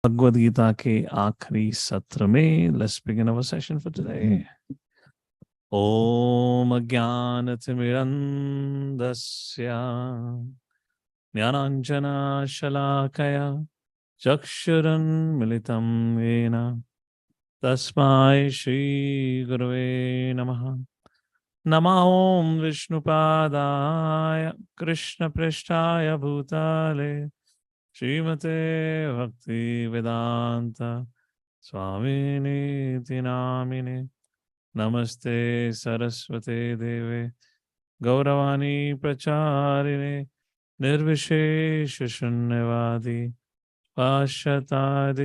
भगवद गीता के आखिरी सत्र में let's begin our session for today. ओम अज्ञानतिमिरन्धस्य ज्ञानाञ्जनशलाकया चक्षुरुन्मिलितं येन तस्मै श्रीगुरवे नमः। नमः ॐ विष्णुपादाय कृष्णपृष्ठाय भूतले श्रीमते भक्ति वेदांत स्वामिनीति नामिने। नमस्ते सरस्वते देवे गौरवाणी प्रचारिणे निर्विशेष शून्यवादी पाश्चात्य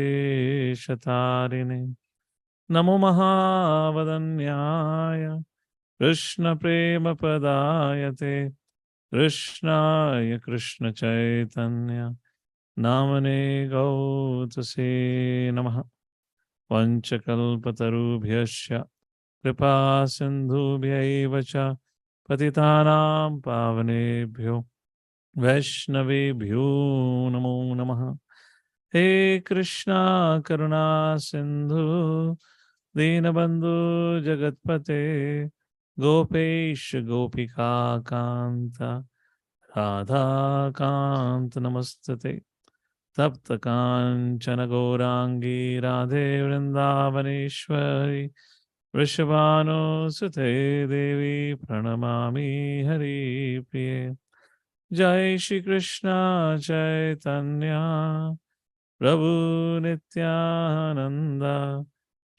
नमो महावदन्याय कृष्ण प्रेम पदायते कृष्णाय कृष्ण चैतन्य नामने गौतसे नमः। पंचकल्पतरुभ्यश्च कृपा सिन्धुभ्यैव च पतितानां पावनेभ्यो वैष्णवेभ्यो नमो नमः। हे कृष्णा करुणा सिन्धु दीनबन्धु जगत्पते गोपेश गोपिका कान्त राधा कांत नमस्तते। तप्त कांचन गौरांगी राधे वृंदावनेश्वरी वृषभानुसुते देवी प्रणमामि हरिप्रिये। जय श्री कृष्ण चैतन्य प्रभु नित्यानंद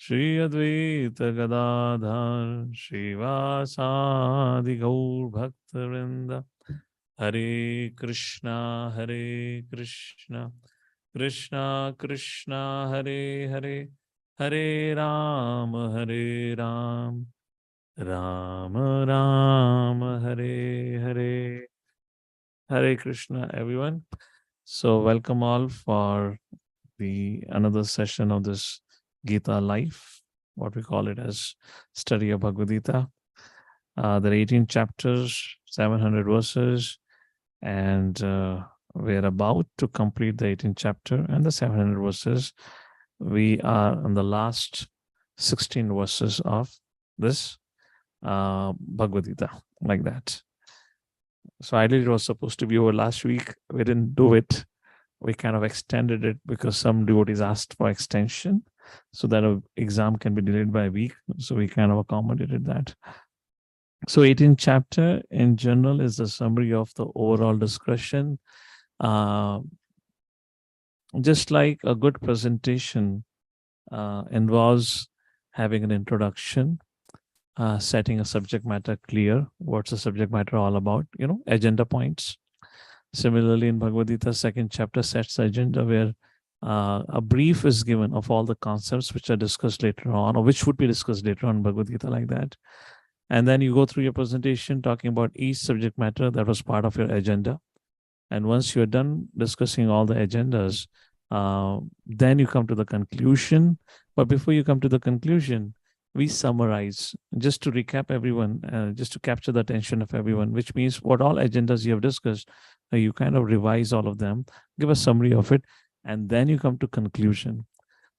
श्री अद्वैत गदाधर श्रीवासादि गौर भक्तवृंद। हरे Krishna Krishna Krishna Hare Hare Hare Ram Ram Ram Hare Hare. Hare Krishna, everyone. So, welcome all for the another session of this Gita Life, what we call it as study of Bhagavad Gita. There are 18 chapters, 700 verses, and we're about to complete the 18th chapter and the 700 verses. We are on the last 16 verses of this Bhagavad Gita, like that. So ideally it was supposed to be over last week. We didn't do it. We kind of extended it because some devotees asked for extension so that an exam can be delayed by a week. So we kind of accommodated that. So 18th chapter in general is the summary of the overall discussion. Just like a good presentation involves having an introduction, setting a subject matter clear. What's the subject matter all about? Agenda points. Similarly, in Bhagavad Gita, second chapter sets the agenda where a brief is given of all the concepts which are discussed later on, or which would be discussed later on in Bhagavad Gita, like that. And then you go through your presentation talking about each subject matter that was part of your agenda. And once you're done discussing all the agendas, then you come to the conclusion. But before you come to the conclusion, we summarize, just to recap everyone, just to capture the attention of everyone, which means what all agendas you have discussed, you kind of revise all of them, give a summary of it, and then you come to conclusion.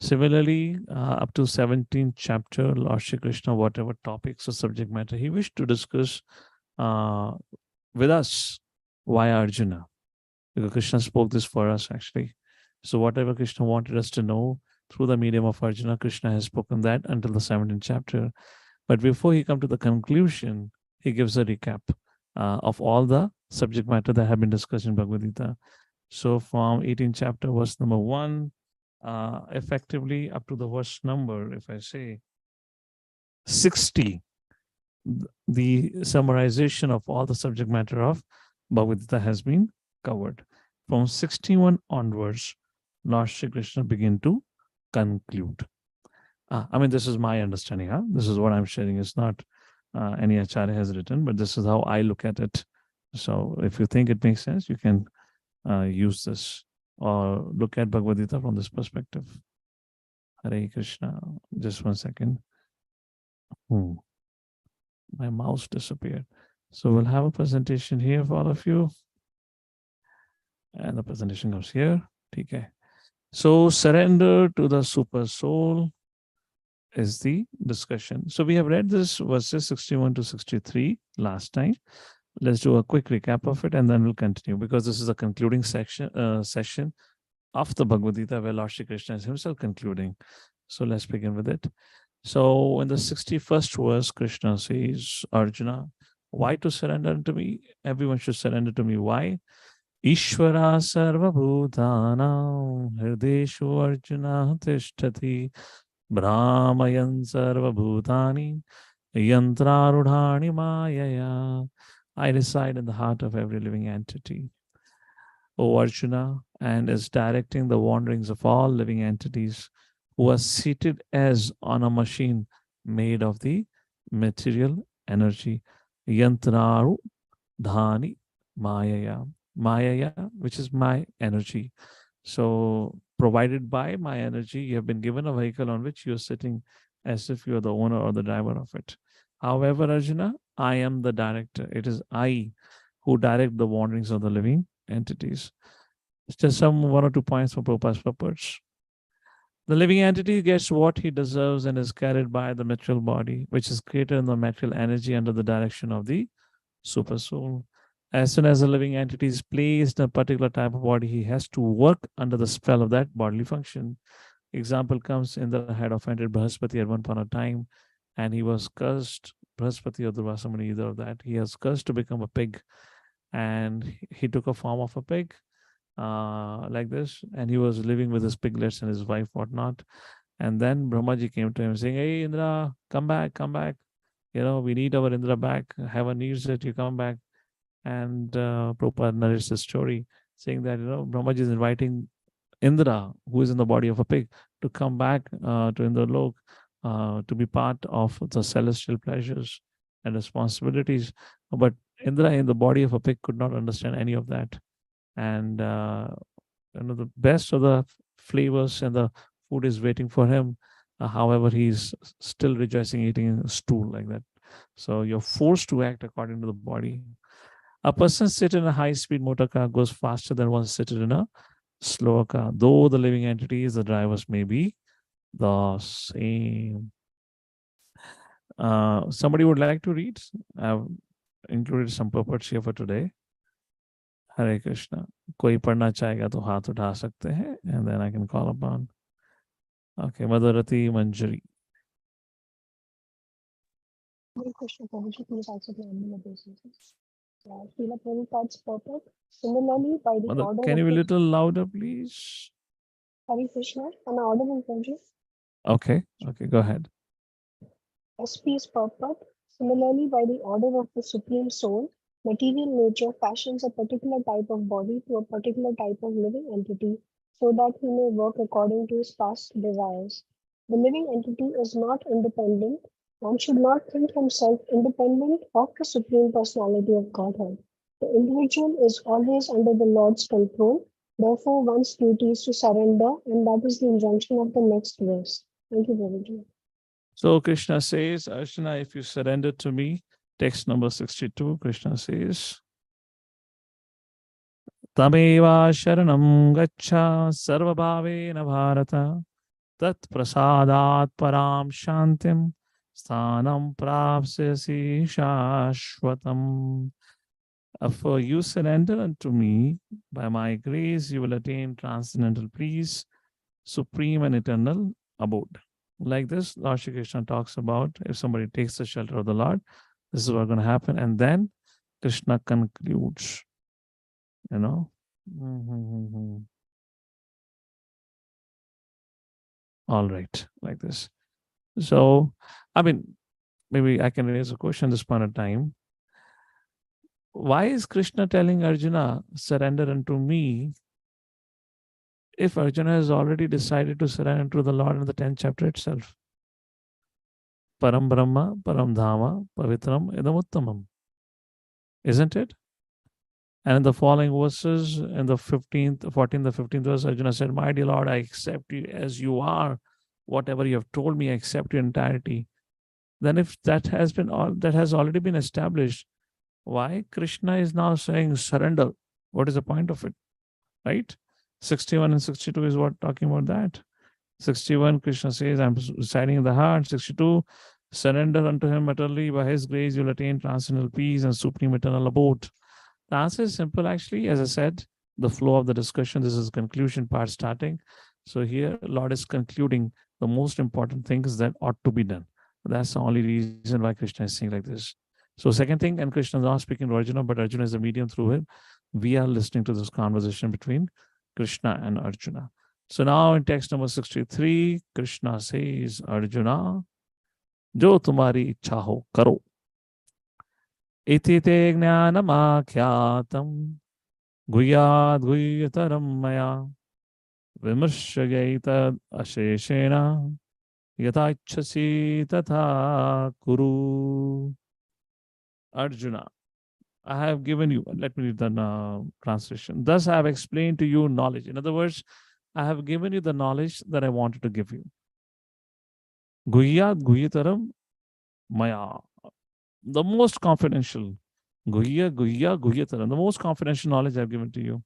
Similarly, up to 17th chapter, Lord Shri Krishna, whatever topics or subject matter he wished to discuss with us via Arjuna, because Krishna spoke this for us actually. So whatever Krishna wanted us to know through the medium of Arjuna, Krishna has spoken that until the 17th chapter. But before he comes to the conclusion, he gives a recap of all the subject matter that have been discussed in Bhagavad Gita. So from 18th chapter, verse number 1, effectively up to the verse number, if I say 60, the summarization of all the subject matter of Bhagavad Gita has been covered. From 61 onwards, Lord Shri Krishna begin to conclude. This is my understanding. This is what I'm sharing. It's not any acharya has written, but this is how I look at it. So if you think it makes sense, you can use this or look at Bhagavad Gita from this perspective. Hare Krishna. Just 1 second. My mouse disappeared. So we'll have a presentation here for all of you. And the presentation comes here. Okay. So surrender to the super soul is the discussion. So we have read this verses 61 to 63 last time. Let's do a quick recap of it and then we'll continue because this is a concluding session of the Bhagavad Gita where Lord Shri Krishna is himself concluding. So let's begin with it. So in the 61st verse, Krishna says, Arjuna, why to surrender unto me? Everyone should surrender to me. Why? Ishvara sarva bhutana hirdeshu arjuna tishtati brahmayan sarva bhutani yantrarudhani mayaya. I reside in the heart of every living entity. O Arjuna, and is directing the wanderings of all living entities who are seated as on a machine made of the material energy. Yantraru dhani mayaya. Mayaya, which is my energy. So, provided by my energy, you have been given a vehicle on which you are sitting as if you are the owner or the driver of it. However, Arjuna, I am the director. It is I who direct the wanderings of the living entities. It's just some 1 or 2 points for Prabhupada's purpose. The living entity gets what he deserves and is carried by the material body, which is created in the material energy under the direction of the super soul. As soon as a living entity is placed in a particular type of body, he has to work under the spell of that bodily function. Example comes in the head offended Brahaspati at one point of time, and he was cursed, Brahaspati or Durvasamani, either of that. He has cursed to become a pig, and he took a form of a pig like this, and he was living with his piglets and his wife, whatnot. And then Brahmaji came to him saying, "Hey, Indra, come back, come back. We need our Indra back. Heaven needs that you come back." And Prabhupada narrates the story saying that, Brahmaji is inviting Indra, who is in the body of a pig, to come back to Indralok to be part of the celestial pleasures and responsibilities. But Indra in the body of a pig could not understand any of that. And the best of the flavors and the food is waiting for him. However, he's still rejoicing eating a stool like that. So you're forced to act according to the body. A person seated in a high-speed motor car goes faster than one seated in a slower car, though the living entities, the drivers may be the same. Somebody would like to read? I've included some purports here for today. Hare Krishna. कोई पढ़ना चाहेगा तो हाथ उठा सकते हैं, and then I can call upon. Okay, Madhurati Manjari. Hare Krishna Prabhuji, please also grant me obeisances. Srila Prabhupada's purport. Similarly, by the Mother, order can of you be a the little louder, please? Hare Krishna, am I audible, Prabhuji? Okay, go ahead. SP's purport. Similarly, by the order of the Supreme Soul, material nature fashions a particular type of body to a particular type of living entity so that he may work according to his past desires. The living entity is not independent and should not think himself independent of the Supreme Personality of Godhead. The individual is always under the Lord's control. Therefore, one's duty is to surrender, and that is the injunction of the next verse. Thank you, Prabhuji. So Krishna says, Arjuna, if you surrender to me, text number 62, Krishna says, Tameva sharanam gaccha sarvabhavena bharata tat prasadat param shantim sthanam prapsyasi shashvatam. For you surrender unto me, by my grace you will attain transcendental peace, supreme and eternal abode. Like this, Lord Shri Krishna talks about if somebody takes the shelter of the Lord, this is what's going to happen. And then Krishna concludes, All right, like this. So, maybe I can raise a question at this point of time. Why is Krishna telling Arjuna, surrender unto me, if Arjuna has already decided to surrender to the Lord in the 10th chapter itself? Param Brahma, Param Dhama, Pavitram, Idam Uttamam. Isn't it? And in the following verses, in the 14th, 15th verse, Arjuna said, my dear Lord, I accept you as you are. Whatever you have told me, I accept your entirety. Then if that has already been established, why Krishna is now saying surrender? What is the point of it? Right? 61 and 62 is what talking about that. 61, Krishna says, I'm residing in the heart. 62, surrender unto him utterly. By his grace, you'll attain transcendental peace and supreme eternal abode. The answer is simple, actually. As I said, the flow of the discussion, this is conclusion part starting. So here, Lord is concluding the most important things that ought to be done. That's the only reason why Krishna is saying like this. So second thing, and Krishna is not speaking to Arjuna, but Arjuna is the medium through him. We are listening to this conversation between Krishna and Arjuna. So now in text number 63, Krishna says, Arjuna, jo tumhari ichha ho karo. Iti te jnanamakhyatam guhyad guhyataram maya vimarshyagaytad asheshena yatha ichhasi tatha kuru. Arjuna, I have given you, let me read the translation. Thus I have explained to you knowledge. In other words, I have given you the knowledge that I wanted to give you. Guhyat guhyataram maya. The most confidential. Guhyataram. The most confidential knowledge I have given to you.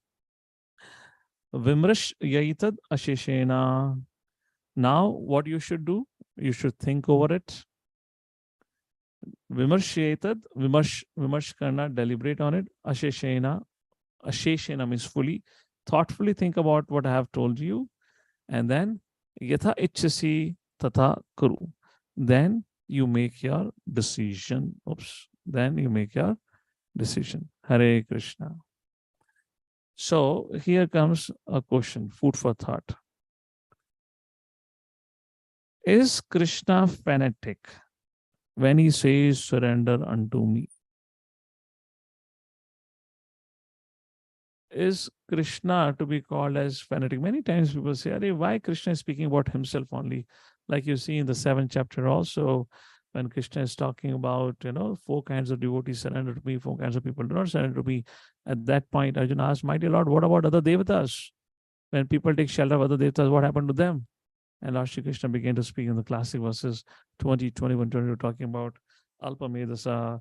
Vimrish yaitad asheshena. Now, what you should do, you should think over it. Vimarshyetad, vimarsh karna, deliberate on it. Asheshena means fully, thoughtfully think about what I have told you. And then, yatha ichhasi tatha kuru. Then you make your decision. Then you make your decision. Hare Krishna. So here comes a question, food for thought. Is Krishna fanatic when he says surrender unto me? Is Krishna to be called as fanatic? Many times people say, why Krishna is speaking about himself only? Like you see in the 7th chapter also, when Krishna is talking about, 4 kinds of devotees surrender to me, 4 kinds of people do not surrender to me. At that point, Arjuna asked, my dear Lord, what about other devatas? When people take shelter of other devatas, what happened to them? And Lord Shri Krishna began to speak in the classic verses 20, 21, 22, talking about Alpa Medasa,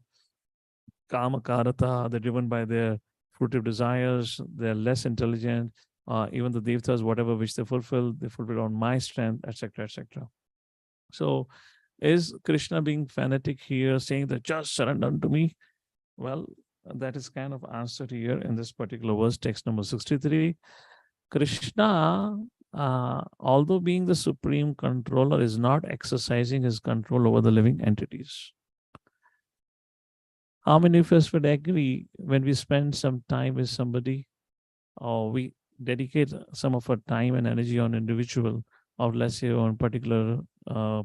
Kama Karata, they're driven by their fruitive desires, they're less intelligent. Even the devatas, whatever which they fulfill on my strength, etc., etc. So, is Krishna being fanatic here, saying that just surrender unto me? Well, that is kind of answered here in this particular verse, text number 63. Krishna, although being the supreme controller, is not exercising his control over the living entities. How many of us would agree when we spend some time with somebody, or we dedicate some of our time and energy on individual, or let's say on particular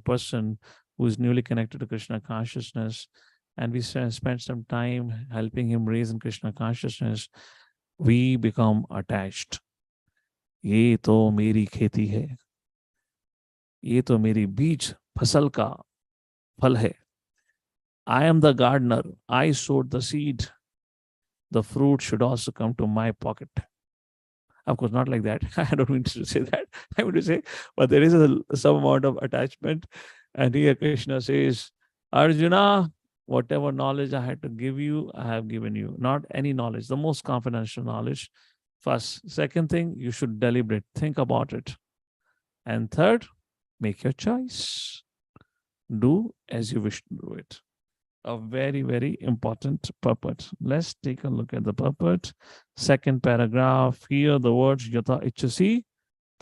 person who is newly connected to Krishna consciousness, and we spend some time helping him raise in Krishna consciousness, we become attached. ये तो मेरी खेती है, ये तो मेरी बीज फसल का फल है. I am the gardener. I sowed the seed. The fruit should also come to my pocket. Of course, not like that. I don't mean to say that. I mean to say, but there is some amount of attachment. And here Krishna says, Arjuna, whatever knowledge I had to give you, I have given you. Not any knowledge, the most confidential knowledge. First. Second thing, you should deliberate. Think about it. And third, make your choice. Do as you wish to do it. A very, very important purport. Let's take a look at the purport. Second paragraph. Here the words yatha ichhasi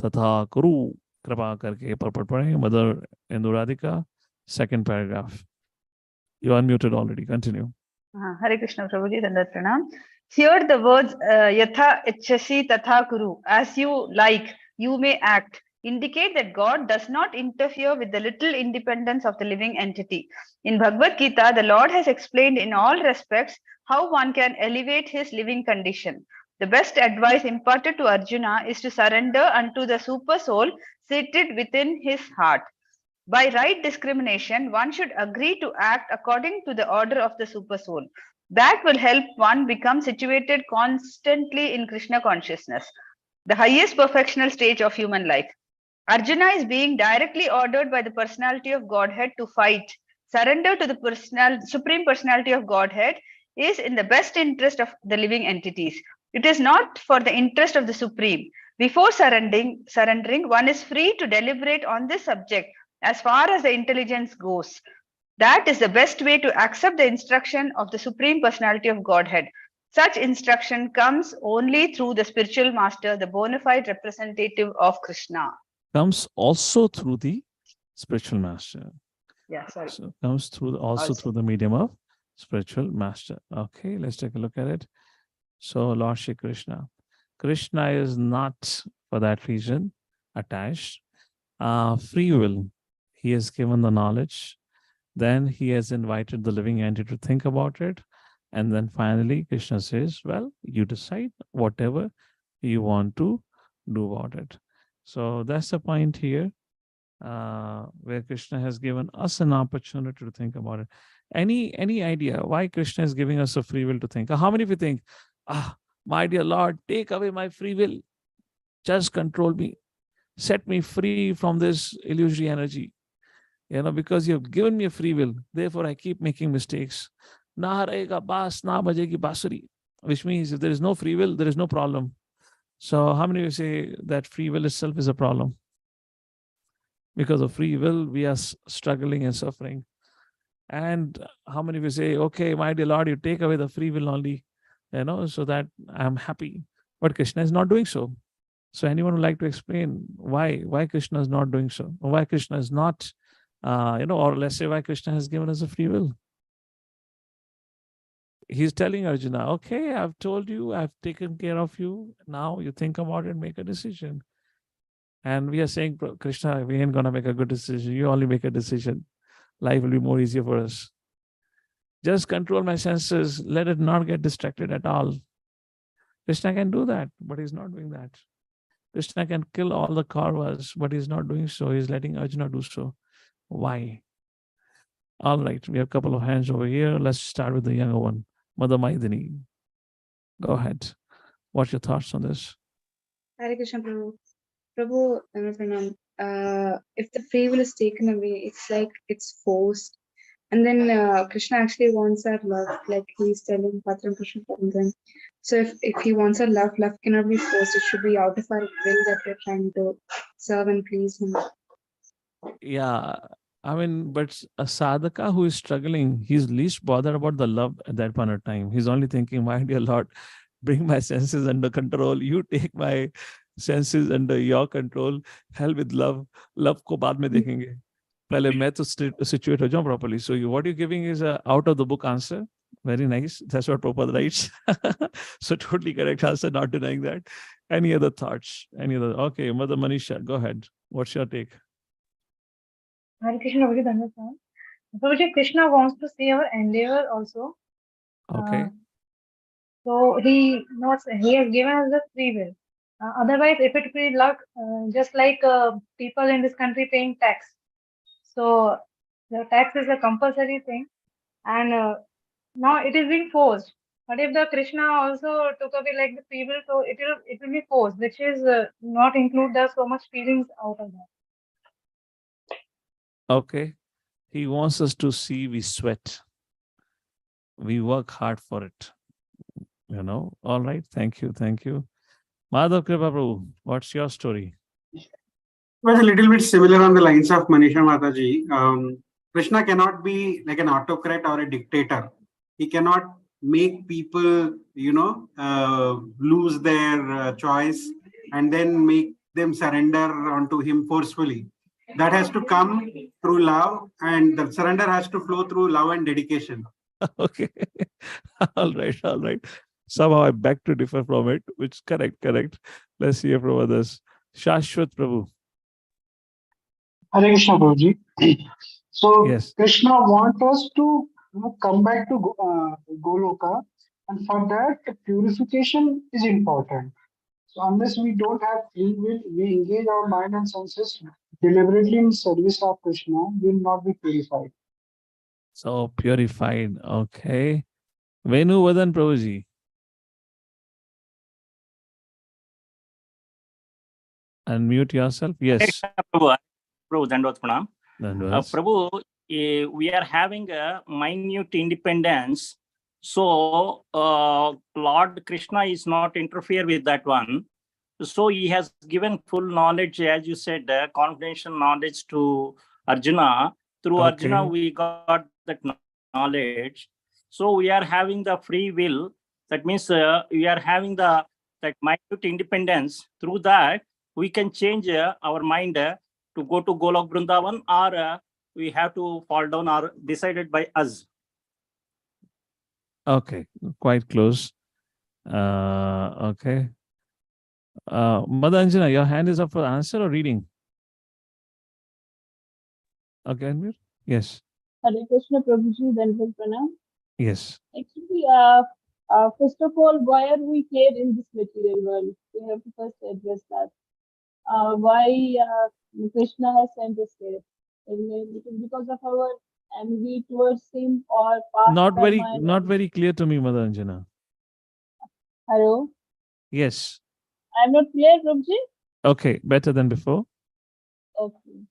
tatha kuru. Kripa karke purport padhe. Mother Induradika. Second paragraph. You are unmuted already. Continue. Hare Krishna Prabhuji, Dandat Pranam. Here the words yatha ichhasi tatha kuru, as you like, you may act, indicate that God does not interfere with the little independence of the living entity. In Bhagavad Gita, the Lord has explained in all respects how one can elevate his living condition. The best advice imparted to Arjuna is to surrender unto the super soul seated within his heart. By right discrimination, one should agree to act according to the order of the super soul. That will help one become situated constantly in Krishna consciousness, the highest perfectional stage of human life. Arjuna is being directly ordered by the personality of Godhead to fight. Surrender to the supreme personality of Godhead is in the best interest of the living entities. It is not for the interest of the supreme. Before surrendering, one is free to deliberate on this subject as far as the intelligence goes. That is the best way to accept the instruction of the Supreme Personality of Godhead. Such instruction comes only through the spiritual master, the bona fide representative of Krishna. Comes also through the spiritual master. Yeah, sorry. So comes through also through the medium of spiritual master. Okay, let's take a look at it. So Lord Shri Krishna. Krishna is not for that reason attached. Free will. He has given the knowledge. Then he has invited the living entity to think about it. And then finally, Krishna says, well, you decide whatever you want to do about it. So that's the point here, where Krishna has given us an opportunity to think about it. Any idea why Krishna is giving us a free will to think? How many of you think, my dear Lord, take away my free will, just control me, set me free from this illusory energy, because you've given me a free will, therefore I keep making mistakes. Na rahega baas, na bajegi basuri, which means if there is no free will, there is no problem. So how many of you say that free will itself is a problem? Because of free will, we are struggling and suffering. And how many of you say, okay, my dear Lord, you take away the free will only, so that I'm happy. But Krishna is not doing so. So anyone would like to explain why Krishna is not doing so? Or why Krishna is not, or let's say why Krishna has given us a free will? He's telling Arjuna, okay, I've told you, I've taken care of you. Now you think about it, make a decision. And we are saying, Krishna, we ain't going to make a good decision. You only make a decision. Life will be more easier for us. Just control my senses. Let it not get distracted at all. Krishna can do that, but he's not doing that. Krishna can kill all the Kauravas, but he's not doing so. He's letting Arjuna do so. Why? All right, we have a couple of hands over here. Let's start with the younger one, Mother Maidini. Go ahead. What's your thoughts on this? Hare Krishna Prabhu. Prabhu, if the free will is taken away, it's like it's forced. And then Krishna actually wants our love, like he's telling Patram Krishna Pandran. So if he wants our love cannot be forced. It should be out of our will that we're trying to serve and please him. Yeah, I mean, but a sadhaka who is struggling, he's least bothered about the love at that point of time. He's only thinking, my dear Lord, bring my senses under control. You take my senses under your control. Hell with love. Love ko baad mein dekhenge. Pehle main to situate ho jaun properly. So what you're giving is a out of the book answer. Very nice. That's what Prabhupada writes. So totally correct answer, not denying that. Any other thoughts? Okay, Mother Manisha, go ahead. What's your take? Hare Krishna, Prabhuji, Krishna wants to see our endeavor also. Okay. So he has given us the free will. Otherwise, if it be luck, just like people in this country paying tax. So the tax is a compulsory thing, and now it is being forced. But if the Krishna also took away like the free will, so it will be forced, which is not include the so much feelings out of that. Okay. He wants us to see we sweat. We work hard for it. All right. Thank you. Madhav Kripa Prabhu, what's your story? Well, a little bit similar on the lines of Manisha Mataji. Krishna cannot be like an autocrat or a dictator. He cannot make people, lose their choice and then make them surrender onto him forcefully. That has to come through love, and the surrender has to flow through love and dedication. Okay. All right. Somehow I beg to differ from it, which correct. Let's hear from others. Shashwat Prabhu. Hare Krishna Prabhuji. So Yes. Krishna wants us to come back to Goloka, and for that purification is important. So unless we don't have free will, we engage our mind and senses deliberately in service of Krishna, we will not be purified. So purified. Okay. Venu Vadan Prabhuji. Unmute yourself. Yes. Prabhu, Dandavats Pranam. Dandavats. Prabhu, we are having a minute independence. So Lord Krishna is not interfere with that one. So he has given full knowledge, as you said, confidential knowledge to Arjuna. Through Arjuna, Okay. we got that knowledge. So we are having the free will. That means we are having that minute independence. Through that, we can change our mind to go to Golok Vrindavan, or we have to fall down, or decided by us. Okay. Quite close. Okay. Madanjana, your hand is up for answer or reading? Okay, Anvir? Yes. Hare Krishna Prabhuji, Dandavat Pranam. Yes. Actually, first of all, why are we here in this material world? We have to first address that. Why Krishna has sent us here? It is because of our envy towards him or past karma and Not very clear to me, Madanjana. hello. Yes. I'm not clear, Prabhuji. Okay. Better than before. Okay.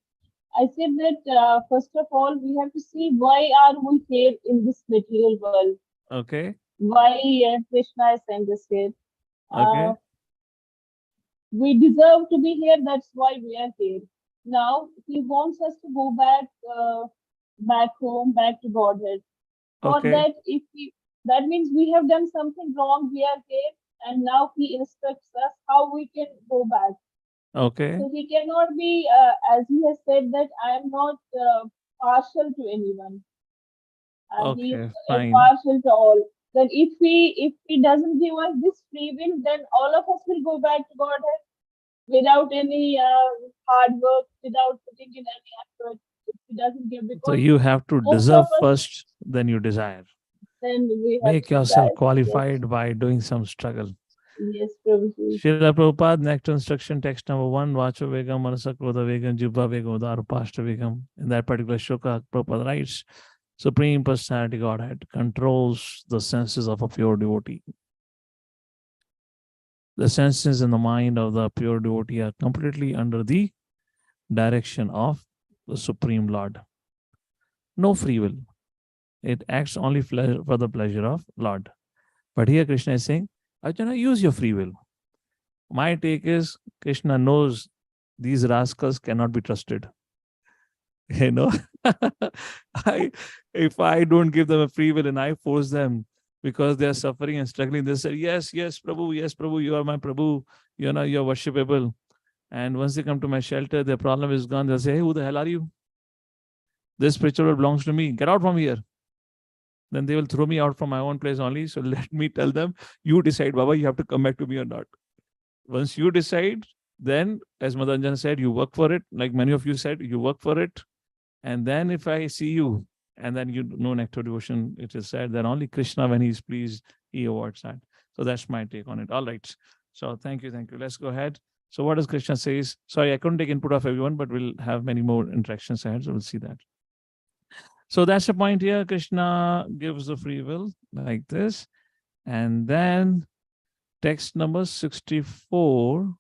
I said that first of all, we have to see why are we here in this material world? Okay. Why Krishna has sent us here? Okay. We deserve to be here. That's why we are here. Now he wants us to go back home, back to Godhead. For Okay. that, if we, that means we have done something wrong. We are here, and now he instructs us how we can go back. Okay. So he cannot be, as he has said that I am not partial to anyone. He is Okay. Fine. partial to all. Then if he doesn't give us this free will, then all of us will go back to Godhead without any hard work, without putting in any effort. If he doesn't give, So because you have to most of deserve us, first, then you desire. then we have Make to yourself desire. Yes, qualified by doing some struggle. yes, Prabhuji. Srila Prabhupada, next instruction, text number 1, Vacho Vegam, Manasa Krodha Vegam, Jibha Vegam, Udara Pashta Vegam. In that particular shloka, Prabhupada writes, Supreme Personality Godhead controls the senses of a pure devotee. The senses in the mind of the pure devotee are completely under the direction of the Supreme Lord. No free will. It acts only for the pleasure of Lord. But here Krishna is saying, Arjuna, use your free will. My take is Krishna knows these rascals cannot be trusted. You know, if I don't give them a free will and I force them because they are suffering and struggling, they say, yes, Prabhu, you are my Prabhu, you know, you're worshipable. And once they come to my shelter, their problem is gone. They'll say, hey, who the hell are you? This spiritual world belongs to me. Get out from here. Then they will throw me out from my own place only. So let me tell them, you decide, Baba, you have to come back to me or not. Once you decide, then, as Madanjan said, you work for it. Like many of you said, you work for it. And then if I see you, and then you know nectar devotion, it is said that only Krishna, when he's pleased, he awards that. So that's my take on it. All right. So thank you. Let's go ahead. So what does Krishna says? Sorry, I couldn't take input of everyone, but we'll have many more interactions ahead. So we'll see that. So that's the point here. Krishna gives the free will like this. And then text number 64,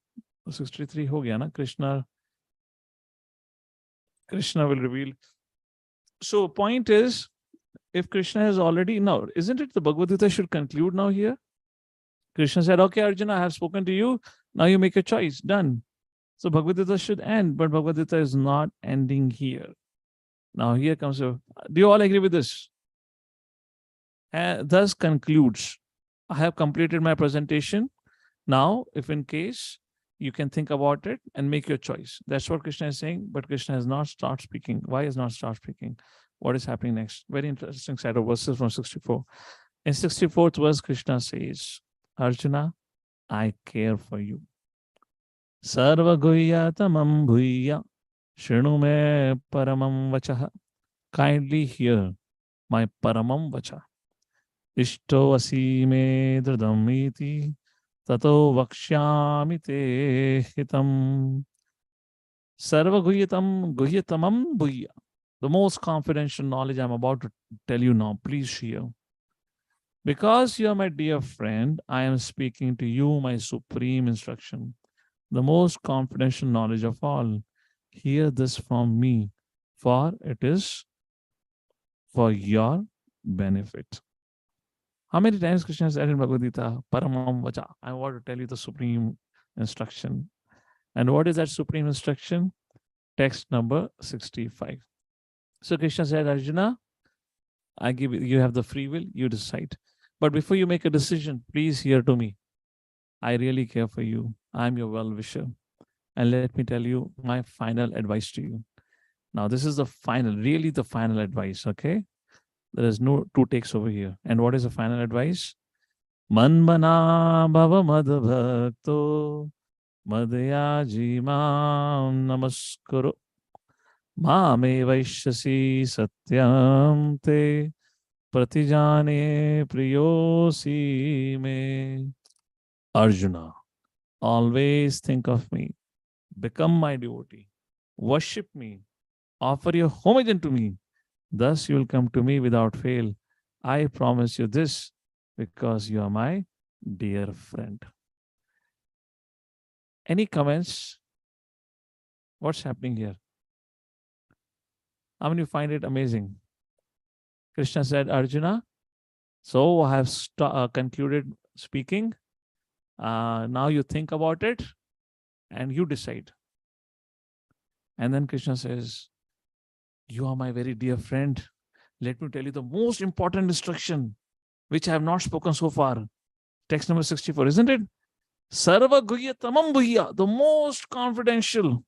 63 ho gaya na? Krishna will reveal. So point is, if Krishna has already, now, isn't it the Bhagavad Gita should conclude now here? Krishna said, okay, Arjuna, I have spoken to you. Now you make a choice. Done. So Bhagavad Gita should end, but Bhagavad Gita is not ending here. Now here comes a, do you all agree with this? Thus concludes, I have completed my presentation. Now, if in case, you can think about it and make your choice. That's what Krishna is saying, but Krishna has not started speaking. Why has not started speaking? What is happening next? Very interesting set of verses from 64. In 64th verse, Krishna says, Arjuna, I care for you. Sarva guhya tamam bhuya shrinu me paramam vachaha. Kindly hear my paramam vacha. Ishto asi me dridam iti tato vakshyami te hitam. Sarva guhyatamam bhuya. The most confidential knowledge I'm about to tell you now. Please share. Because you are my dear friend, I am speaking to you my supreme instruction, the most confidential knowledge of all. Hear this from me, for it is for your benefit. How many times Krishna said in Bhagavad Gita, Paramam Vacha, I want to tell you the supreme instruction. And what is that supreme instruction? Text number 65. So Krishna said, Arjuna, I give you have the free will, you decide. But before you make a decision, please hear to me. I really care for you. I'm your well-wisher. And let me tell you my final advice to you. Now, this is the final, really the final advice, okay? There is no two takes over here. And what is the final advice? Manmana bhava madbhakto madhyaji mam namaskaro mame vaishyasi satyam te pratijane priyosi me. Arjuna, always think of me, become my devotee, worship me, offer your homage unto me. Thus you will come to me without fail. I promise you this because you are my dear friend. Any comments? What's happening here? How many find it amazing? Krishna said, Arjuna, so I have concluded speaking. Now you think about it and you decide. And then Krishna says, you are my very dear friend. Let me tell you the most important instruction, which I have not spoken so far. Text number 64, isn't it? Sarva guhya tamam bhuya, the most confidential.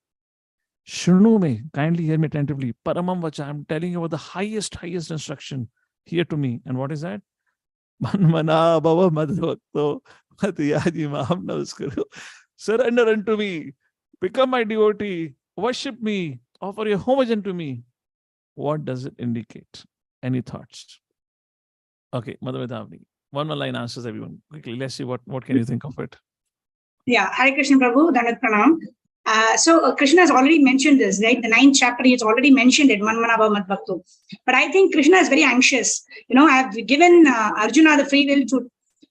Shrunu me, kindly hear me attentively. Paramam vacha, I'm telling you about the highest instruction. Hear to me. And what is that? Manmana bhava madhvakto matiyaji maham namaskaro. Surrender unto me. Become my devotee. Worship me. Offer your homage unto me. What does it indicate? Any thoughts? Okay, Mother Vedavni. One more line answers everyone. Quickly, let's see what can you think of it. Yeah, Hare Krishna Prabhu, Dandat Pranam. So Krishna has already mentioned this, right? The 9th chapter, he's already mentioned it, Manmanava Madbhakto. But I think Krishna is very anxious. I have given Arjuna the free will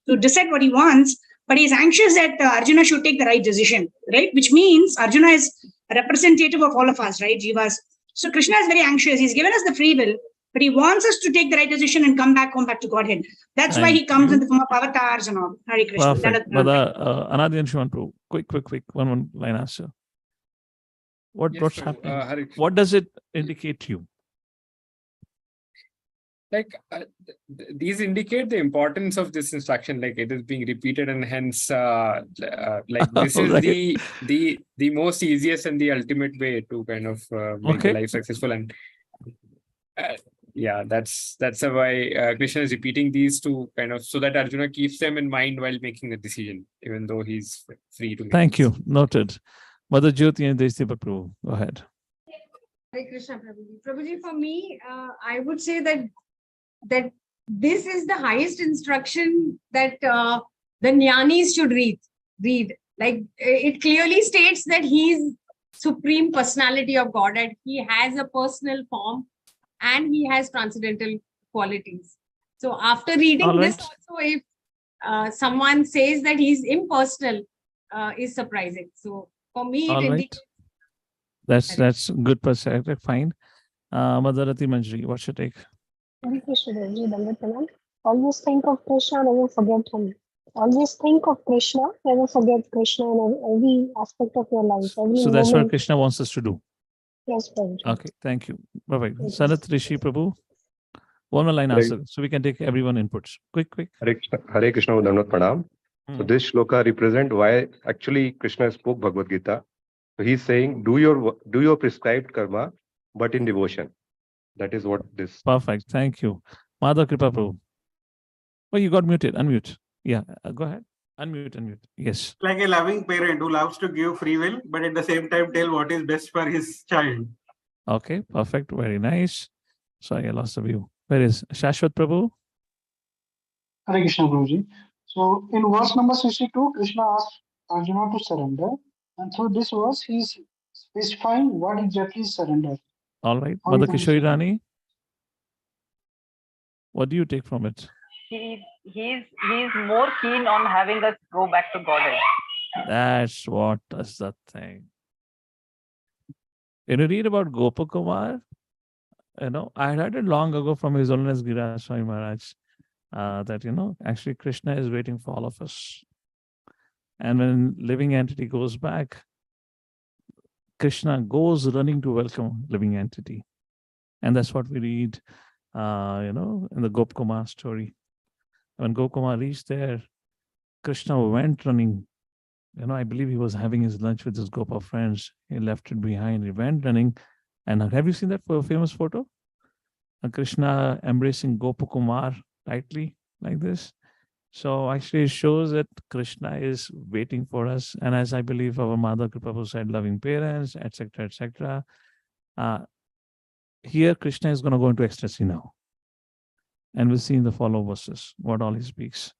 to decide what he wants, but he's anxious that Arjuna should take the right decision, right? Which means Arjuna is a representative of all of us, right? Jivas. So Krishna is very anxious. He's given us the free will, but he wants us to take the right decision and come back to Godhead. That's why he comes in the form of avatars and all. Hare Krishna. Perfect. Mother Anadi and Shivantu, quick, one line answer. What's happening? What does it indicate to you? Like these indicate the importance of this instruction, like it is being repeated, and hence like this is right. the most easiest and the ultimate way to kind of make the life successful. And yeah, that's why Krishna is repeating these to kind of so that Arjuna keeps them in mind while making the decision, even though he's free to make. Thank you. Noted. Mother Jyoti and Deshdeepak Prabhu, go ahead. Hare Krishna, Prabhuji. Prabhuji, for me, I would say that this is the highest instruction that the jnanis should read. Like it clearly states that he is supreme personality of Godhead. He has a personal form and he has transcendental qualities. So after reading this also, if someone says that he's impersonal, is surprising. So for me, it indicates. That's good perspective. Fine. Mother Rati Manjri, what's your take? Always think of Krishna, never forget him. Always think of Krishna, never forget Krishna in every aspect of your life. So that's what Krishna wants us to do. Yes, Prabhu. Okay, thank you. Bye-bye. Sanat Rishi Prabhu. One more line answer, so we can take everyone inputs. Quick. Hare Krishna Dandat Pranam. So this shloka represent why actually Krishna spoke Bhagavad Gita. So he's saying, do your prescribed karma, but in devotion. That is what this. Perfect. Thank you. Madhav Kripa Prabhu. Oh, you got muted. Unmute. Yeah, go ahead. Unmute. Yes. Like a loving parent who loves to give free will, but at the same time tell what is best for his child. Okay, perfect. Very nice. Sorry, I lost the view. Where is Shashwat Prabhu? Hare Krishna Prabhuji. So in verse number 62, Krishna asked Arjuna to surrender. And through this verse, he is specifying what exactly is surrender. All right. Mother Kishori Rani, what do you take from it? He's more keen on having us go back to Godhead. That's the thing. When you read about Gopakumar, I heard it long ago from His Holiness Giriraj Swami Maharaj that, actually Krishna is waiting for all of us. And when living entity goes back, Krishna goes running to welcome living entity. And that's what we read, in the Gopkumar story. When Gopkumar reached there, Krishna went running. I believe he was having his lunch with his Gopa friends. He left it behind. He went running. And have you seen that famous photo? Krishna embracing Gopakumar tightly like this. So actually, it shows that Krishna is waiting for us. And as I believe our Mother Kripapu said, loving parents, etc., etc. Here, Krishna is going to go into ecstasy now. And we'll see in the follow verses what all he speaks.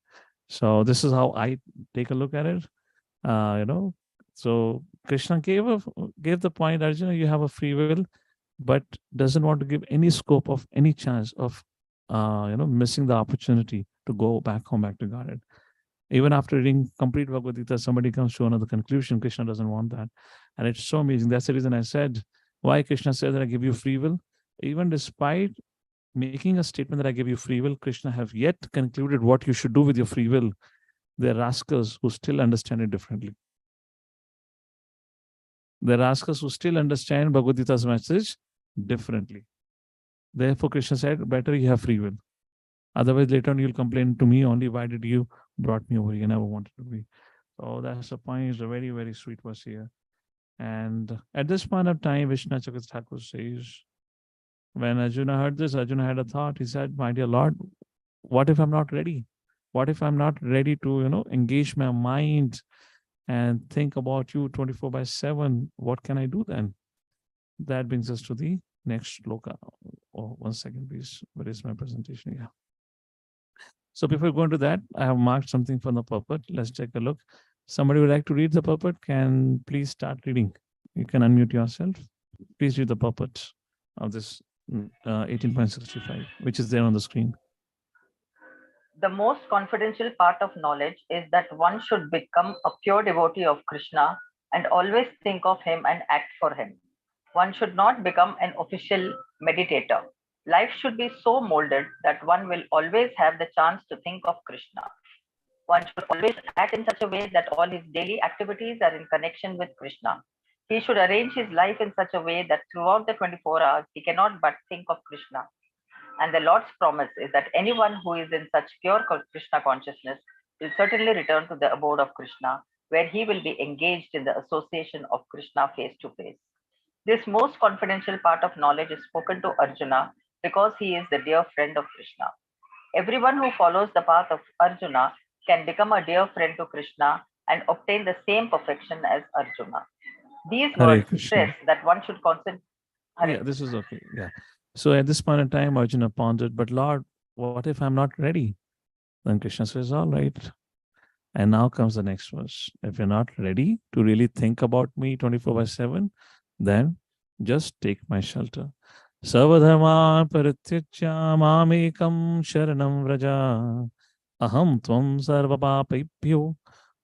So this is how I take a look at it. So Krishna gave the point, Arjuna, you have a free will, but doesn't want to give any scope of any chance of missing the opportunity to go back home, back to Godhead. Even after reading complete Bhagavad Gita, somebody comes to another conclusion. Krishna doesn't want that. And it's so amazing. That's the reason I said, why Krishna said that I give you free will. Even despite making a statement that I give you free will, Krishna have yet concluded what you should do with your free will. They're rascals who still understand it differently. They're rascals who still understand Bhagavad Gita's message differently. Therefore, Krishna said, better you have free will. Otherwise, later on, you'll complain to me only, why did you brought me over here? You never wanted to be. So that's the point. It's a very, very sweet verse here. And at this point of time, Vishnu Chakravarti Thakur says, when Arjuna heard this, Arjuna had a thought. He said, my dear Lord, what if I'm not ready? What if I'm not ready to, engage my mind and think about you 24/7? What can I do then? That brings us to the next shloka. Oh, 1 second, please. Where is my presentation? Yeah. So before we go into that, I have marked something from the purport. Let's take a look. Somebody would like to read the purport? Can please start reading. You can unmute yourself. Please read the purport of this 18.65, which is there on the screen. The most confidential part of knowledge is that one should become a pure devotee of Krishna and always think of him and act for him. One should not become an official meditator. Life should be so molded that one will always have the chance to think of Krishna. One should always act in such a way that all his daily activities are in connection with Krishna. He should arrange his life in such a way that throughout the 24 hours, he cannot but think of Krishna. And the Lord's promise is that anyone who is in such pure Krishna consciousness will certainly return to the abode of Krishna, where he will be engaged in the association of Krishna face to face. This most confidential part of knowledge is spoken to Arjuna because he is the dear friend of Krishna. Everyone who follows the path of Arjuna can become a dear friend to Krishna and obtain the same perfection as Arjuna. These words stress that one should concentrate. Yeah, this is okay. Yeah. So at this point in time, Arjuna pondered, but Lord, what if I'm not ready? Then Krishna says, all right. And now comes the next verse. If you're not ready to really think about me 24/7, then just take my shelter. Sarvadharma parityajya mamekam sharanam vraja. Aham tvam sarvapapebhyo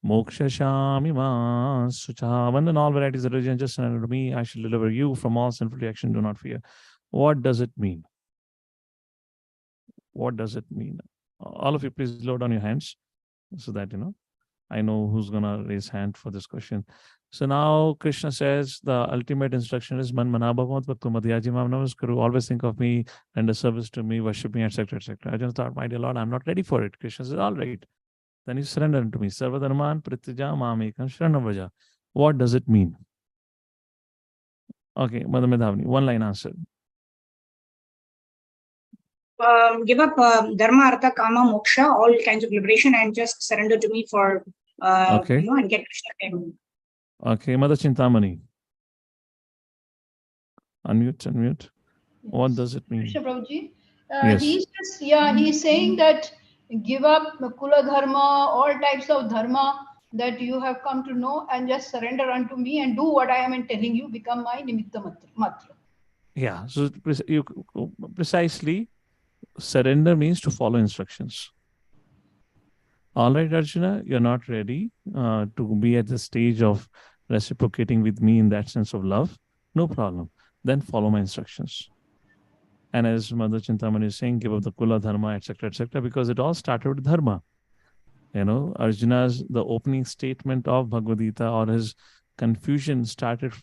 mokshashami ma sucha. Abandon all varieties of religion, just surrender to me. I shall deliver you from all sinful reaction. Do not fear. What does it mean? What does it mean? All of you, please lower down your hands so that, I know who's going to raise hand for this question. So now Krishna says the ultimate instruction is Man manabhavat bhaktu madhyaji mam namaskaru. Always think of me, render service to me, worship me, etc., etc. Arjuna thought, my dear Lord, I'm not ready for it. Krishna says, all right. Then you surrender to me. Sarvadharman prityaja mamekam sharanam vraja. What does it mean? Okay, Mother Medhavani, one line answer. Give up dharma, artha, kama, moksha, all kinds of liberation, and just surrender to me for and get Krishna. Okay, Mother Chintamani. Unmute. What does it mean? Krishna Prabhuji, Yes. he's saying that give up kula dharma, all types of dharma that you have come to know, and just surrender unto me and do what I am telling you, become my nimitta matra. Yeah, so you precisely, surrender means to follow instructions. All right, Arjuna, you're not ready to be at the stage of reciprocating with me in that sense of love. No problem. Then follow my instructions. And as Mother Chintamani is saying, give up the kula dharma, etc., etc., because it all started with dharma. Arjuna's the opening statement of Bhagavad Gita, or his confusion started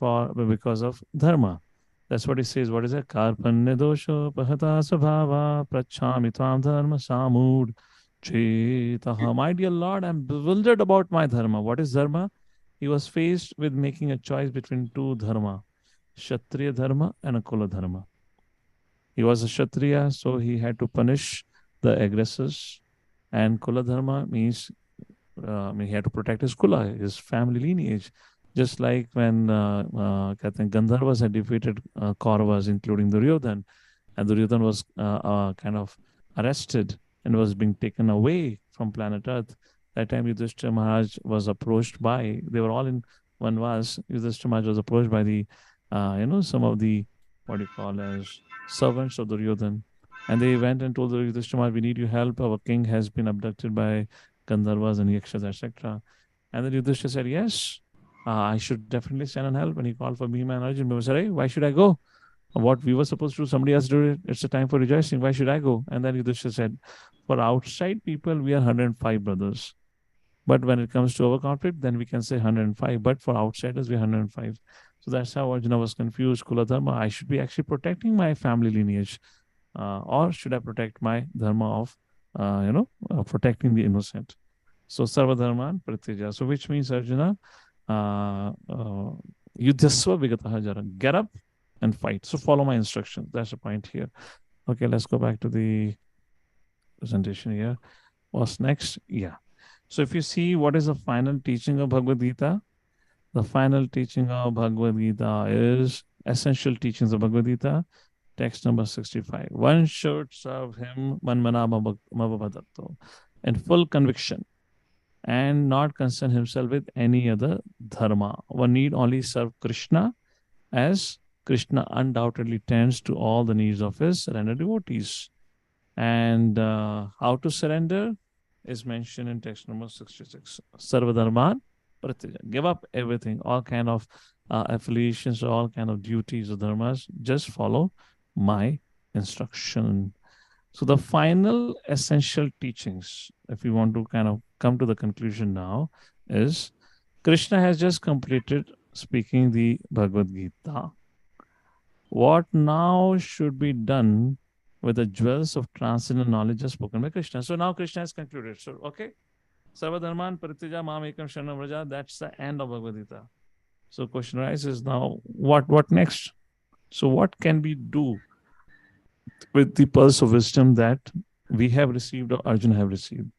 because of dharma. That's what he says. What is it? Karpanya dosho pahata sabhava prachami tvam dharma samud chetaha. My dear Lord, I'm bewildered about my dharma. What is dharma? He was faced with making a choice between two dharma, Kshatriya dharma and a Kula dharma. He was a Kshatriya, so he had to punish the aggressors. And Kula dharma means he had to protect his kula, his family lineage. Just like when Gandharvas had defeated Kauravas, including Duryodhan, and Duryodhan was kind of arrested and was being taken away from planet Earth. That time Yudhishthira Maharaj was approached by, they were all in Vanvas. Yudhishthira Maharaj was approached by some of the, what do you call as, servants of Duryodhan. And they went and told Yudhishthira Maharaj, we need your help. Our king has been abducted by Gandharvas and Yakshas, etc. And then Yudhishthira said, yes, I should definitely send and help. And he called for Bhima and Arjun. Bhima said, hey, why should I go? What we were supposed to do, somebody else did it. It's a time for rejoicing. Why should I go? And then Yudhishthira said, for outside people, we are 105 brothers. But when it comes to our conflict, then we can say 105. But for outsiders, we're 105. So that's how Arjuna was confused. Kula Dharma, I should be actually protecting my family lineage. Or should I protect my Dharma of, protecting the innocent? So Sarva Dharman Pratyaja. So which means Arjuna, Yudhyasva Vigataha Jara. Get up and fight. So follow my instructions. That's the point here. Okay, let's go back to the presentation here. What's next? Yeah. So if you see what is the final teaching of Bhagavad Gita, the final teaching of Bhagavad Gita is essential teachings of Bhagavad Gita, text number 65. One should serve him manmana in full conviction and not concern himself with any other dharma. One need only serve Krishna, as Krishna undoubtedly tends to all the needs of his surrendered devotees. And how to surrender is mentioned in text number 66. Sarvadharman Pratyaja. Give up everything, all kind of affiliations, all kind of duties or dharmas. Just follow my instruction. So the final essential teachings, if we want to kind of come to the conclusion now, is Krishna has just completed speaking the Bhagavad Gita. What now should be done with the jewels of transcendent knowledge just spoken by Krishna? So now Krishna has concluded. So, okay. Sarvadharman Parityaja Mam Ekam Sharanam Vraja, that's the end of Bhagavad Gita. So question arises now, what next? So what can we do with the pulse of wisdom that we have received or Arjuna have received?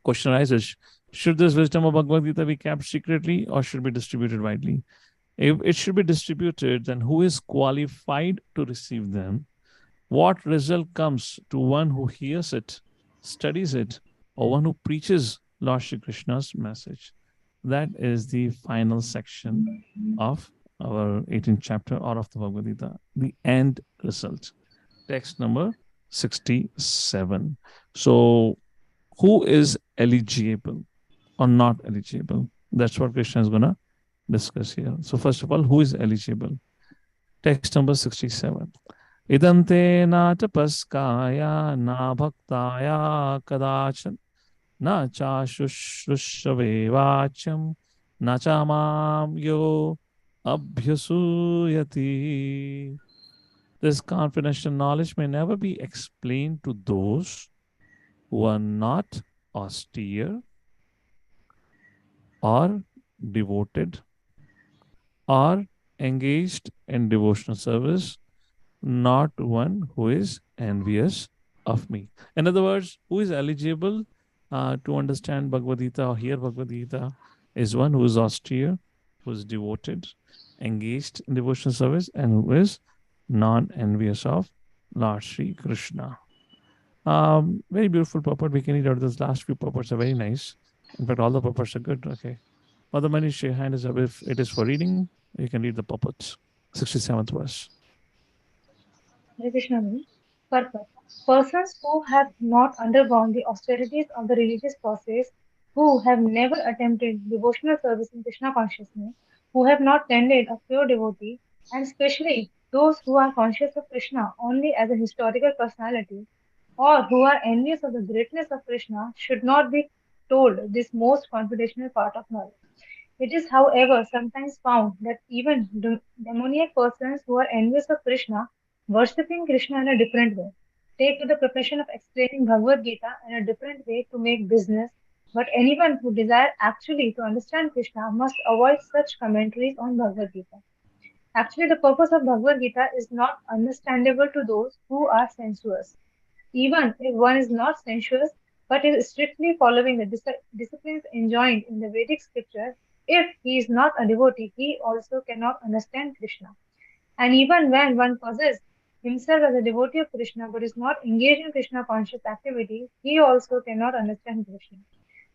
Question arises, should this wisdom of Bhagavad Gita be kept secretly or should be distributed widely? If it should be distributed, then who is qualified to receive them? What result comes to one who hears it, studies it, or one who preaches Lord Shri Krishna's message? That is the final section of our 18th chapter or of the Bhagavad Gita, the end result. Text number 67. So, who is eligible or not eligible? That's what Krishna is going to discuss here. So, first of all, who is eligible? Text number 67. Idante na tapaskaya na bhaktaya kadachan na cha shushrushave vacham na cha mam yo abhyasuyati. This confidential knowledge may never be explained to those who are not austere or devoted or engaged in devotional service, not one who is envious of me. In other words, who is eligible to understand Bhagavad Gita or hear Bhagavad Gita is one who is austere, who is devoted, engaged in devotional service, and who is non-envious of Lord Sri Krishna. Very beautiful purport. We can read out those last few purports are very nice. In fact, all the purports are good. Okay. Mother Manish, your hand is up. If it is for reading, you can read the purports. 67th verse. Hare Krishna. Purport. Persons who have not undergone the austerities of the religious process, who have never attempted devotional service in Krishna consciousness, who have not tended a pure devotee, and especially those who are conscious of Krishna only as a historical personality, or who are envious of the greatness of Krishna, should not be told this most confidential part of knowledge. It is, however, sometimes found that even demoniac persons who are envious of Krishna, worshipping Krishna in a different way, take to the profession of explaining Bhagavad Gita in a different way to make business. But anyone who desires actually to understand Krishna must avoid such commentaries on Bhagavad Gita. Actually, the purpose of Bhagavad Gita is not understandable to those who are sensuous. Even if one is not sensuous but is strictly following the disciplines enjoined in the Vedic scripture, if he is not a devotee, he also cannot understand Krishna. And even when one possesses himself as a devotee of Krishna but is not engaged in Krishna conscious activity, he also cannot understand Krishna.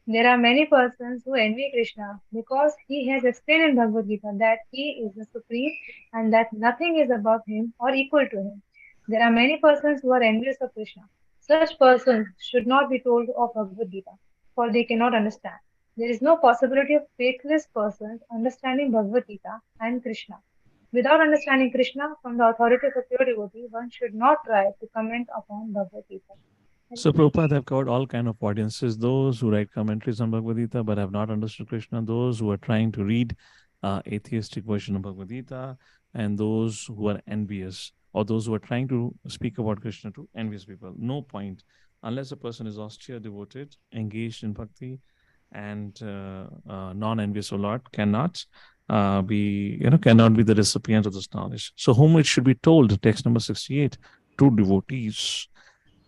There are many persons who envy Krishna because he has explained in Bhagavad Gita that he is the supreme and that nothing is above him or equal to him. There are many persons who are envious of Krishna. Such persons should not be told of Bhagavad Gita, for they cannot understand. There is no possibility of faithless persons understanding Bhagavad Gita and Krishna. Without understanding Krishna from the authority of a pure devotee, one should not try to comment upon Bhagavad Gita. So Prabhupada have covered all kind of audiences, those who write commentaries on Bhagavad Gita but have not understood Krishna, those who are trying to read atheistic version of Bhagavad Gita, and those who are envious, or those who are trying to speak about Krishna to envious people. No point. Unless a person is austere, devoted, engaged in bhakti, and non-envious of Lord, cannot cannot be the recipient of this knowledge. So whom it should be told, text number 68, to devotees.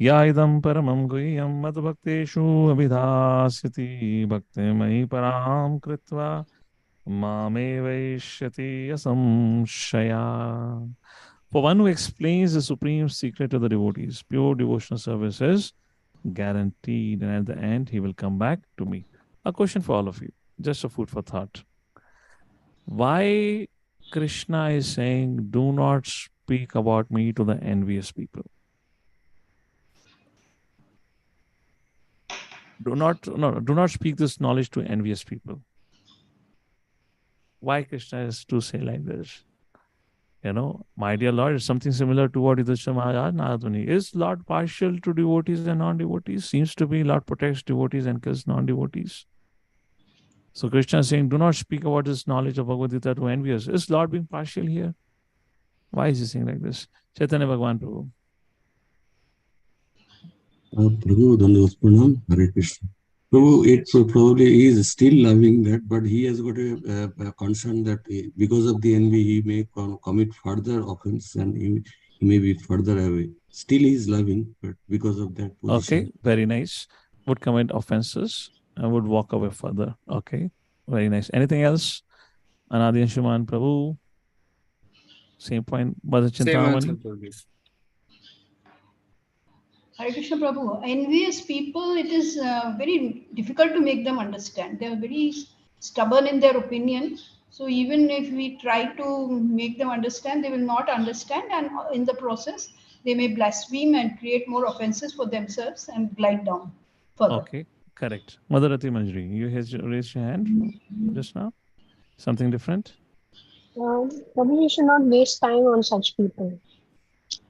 या इदं परमं गुह्यं मद्भक्तेषु अभिधास्यति भक्तिमयि परां कृत्वा मामेवैष्यति असंशया. For one who explains the supreme secret of the devotees, pure devotional service is guaranteed, and at the end he will come back to me. A question for all of you, just a food for thought. Why Krishna is saying, do not speak about me to the envious people? Do not speak this knowledge to envious people. Why Krishna is to say like this? My dear Lord, it's something similar to what Yudhishthira Maharaj Naraduni. Is Lord partial to devotees and non-devotees? Seems to be Lord protects devotees and kills non-devotees. So Krishna is saying, do not speak about this knowledge of Bhagavad Gita to envious. Is Lord being partial here? Why is he saying like this? Chaitanya Bhagavan Prabhu. Prabhu, Dandavat Pranam, Hare Krishna. Prabhu, it probably is still loving that, but he has got a concern that because of the envy, he may commit further offense and he may be further away. Still he is loving, but because of that position. Okay, very nice. Would commit offenses and would walk away further. Okay, very nice. Anything else? Anadi Anshuman Prabhu. Same point. Mother Chintamani. Hare Krishna Prabhu, envious people, it is very difficult to make them understand. They are very stubborn in their opinion. So even if we try to make them understand, they will not understand. And in the process, they may blaspheme and create more offenses for themselves and glide down further. Okay, correct. Mother Rati Manjri, you raised your hand just now? Something different? Probably you should not waste time on such people.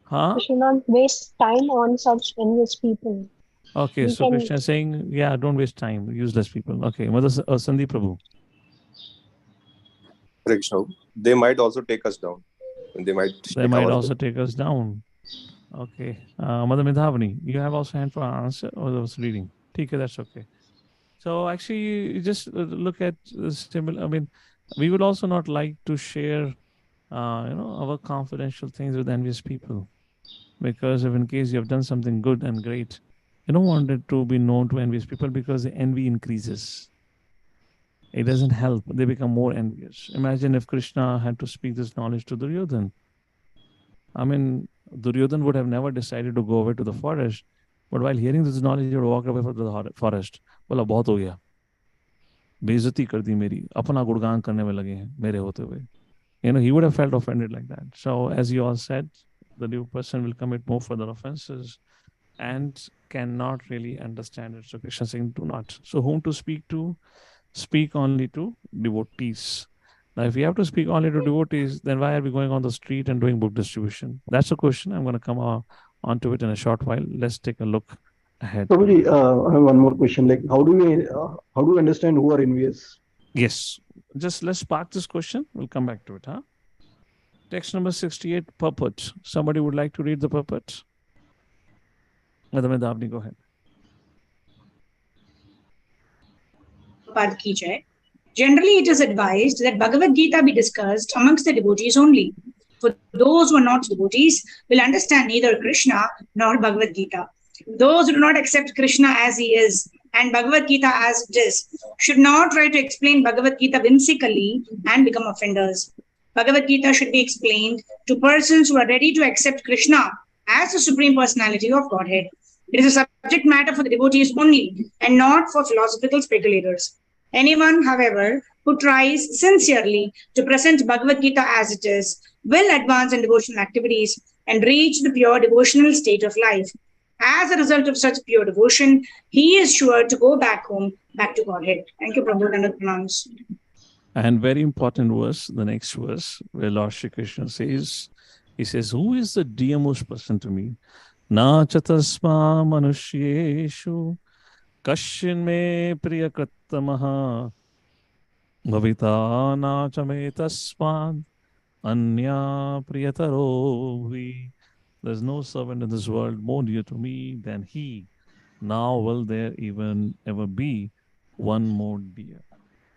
Huh? You should not waste time on such envious people. Okay, so Krishna is saying, yeah, don't waste time, useless people. Okay, Mother Sandeep Prabhu. Krishna, they might also take us down. They might also take us down. Okay. Mother Midhavani, you have also hand for answer or was reading? Okay, that's okay. So actually, you just look at similar. I mean, we would also not like to share, our confidential things with envious people, because if in case you have done something good and great, you don't want it to be known to envious people because the envy increases. It doesn't help. They become more envious. Imagine if Krishna had to speak this knowledge to Duryodhan. I mean, Duryodhan would have never decided to go away to the forest, but while hearing this knowledge, he would walk away from the forest. बोला बहुत हो गया, बेइज्जती कर दी मेरी, अपना गुणगान करने में लगे हैं मेरे होते हुए. He would have felt offended like that. So as you all said, the new person will commit more further offenses and cannot really understand it. So Krishna is saying, do not. So whom to speak to? Speak only to devotees. Now, if we have to speak only to devotees, then why are we going on the street and doing book distribution? That's a question. I'm going to come onto it in a short while. Let's take a look Ahead. Prabhuji, I have one more question. Like, how do we understand who are envious? Yes. Just let's park this question. We'll come back to it, huh? Text number 68, purport. Somebody would like to read the purport? Madam Medavni, go ahead. Prabhupada ki jai. Generally, it is advised that Bhagavad Gita be discussed amongst the devotees only. For those who are not devotees will understand neither Krishna nor Bhagavad Gita. Those who do not accept Krishna as he is and Bhagavad Gita as it is should not try to explain Bhagavad Gita whimsically and become offenders. Bhagavad Gita should be explained to persons who are ready to accept Krishna as the Supreme Personality of Godhead. It is a subject matter for the devotees only and not for philosophical speculators. Anyone, however, who tries sincerely to present Bhagavad Gita as it is will advance in devotional activities and reach the pure devotional state of life. As a result of such pure devotion, he is sure to go back home, back to Godhead. Thank you, Prabhu. Pranams. And very important verse, the next verse, where Lord Shri Krishna says, he says, who is the dearmost person to me? Na chatasma manusyeshu kashin me priyakratamaha bhavita na chame tasmad anya priyataro vi. There's no servant in this world more dear to me than he. Now will there even ever be one more dear?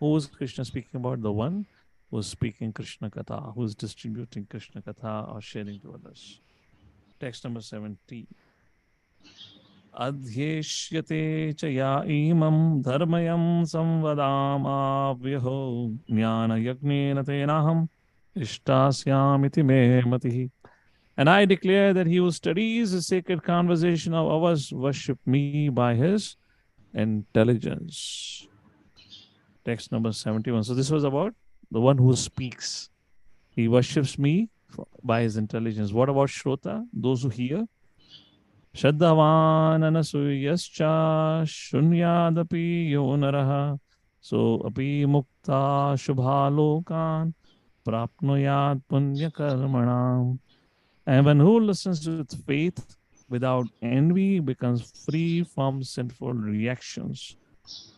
Who is Krishna speaking about? The one who is speaking Krishna Katha, who is distributing Krishna Katha or sharing to others. Text number 70. Adhyeshyate cha ya imam dharmayam samvadamavyaho jnana yagnena tenaham ishtasyamiti me matihi. And I declare that he who studies the sacred conversation of ours worship me by his intelligence. Text number 71. So this was about the one who speaks. He worships me by his intelligence. What about Shrota? Those who hear? Shraddhavan anasuyascha shunyadapi yonaraha so api mukta shubhalokan prapnuyat punya karmanam. And one who listens with faith without envy becomes free from sinful reactions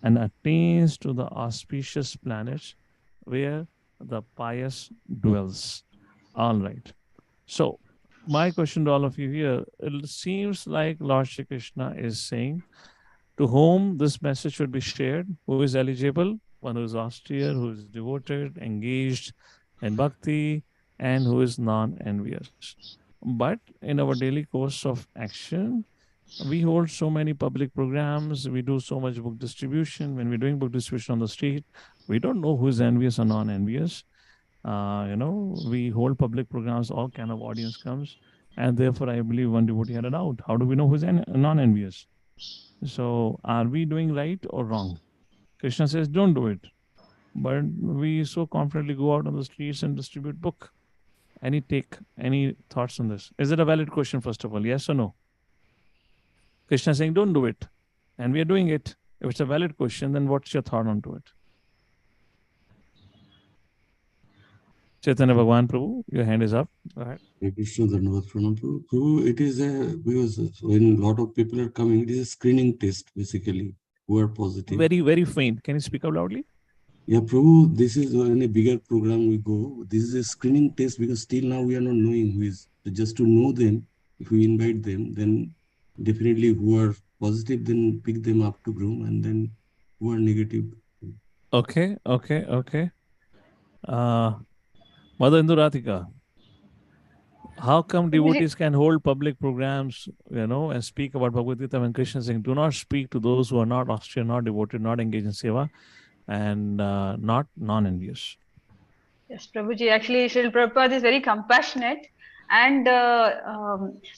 and attains to the auspicious planets where the pious dwells. All right. So, my question to all of you here, it seems like Lord Shri Krishna is saying to whom this message should be shared, who is eligible, one who is austere, who is devoted, engaged in bhakti, and who is non-envious. But in our daily course of action, we hold so many public programs, we do so much book distribution. When we're doing book distribution on the street, we don't know who is envious or non-envious. We hold public programs, all kind of audience comes. And therefore, I believe one devotee had a doubt. How do we know who's non-envious? So are we doing right or wrong? Krishna says, don't do it. But we so confidently go out on the streets and distribute book. Any thoughts on this? Is it a valid question, first of all? Yes or no? Krishna is saying, don't do it. And we are doing it. If it's a valid question, then what's your thought onto it? Chaitanya Bhagwan Prabhu, your hand is up. Go ahead. Prabhu, it is because when a lot of people are coming, it is a screening test, basically, who are positive. Very, very faint. Can you speak up loudly? Yeah, Prabhu, this is when a bigger program we go. This is a screening test because still now we are not knowing who is. Just to know them, if we invite them, then definitely who are positive, then pick them up to groom, and then who are negative. Okay. Mother Induratika, how come devotees can hold public programs, and speak about Bhagavad Gita when Krishna is saying, do not speak to those who are not austere, not devoted, not engaged in seva, and not non-envious? Yes, Prabhuji, actually, Srila Prabhupada is very compassionate. And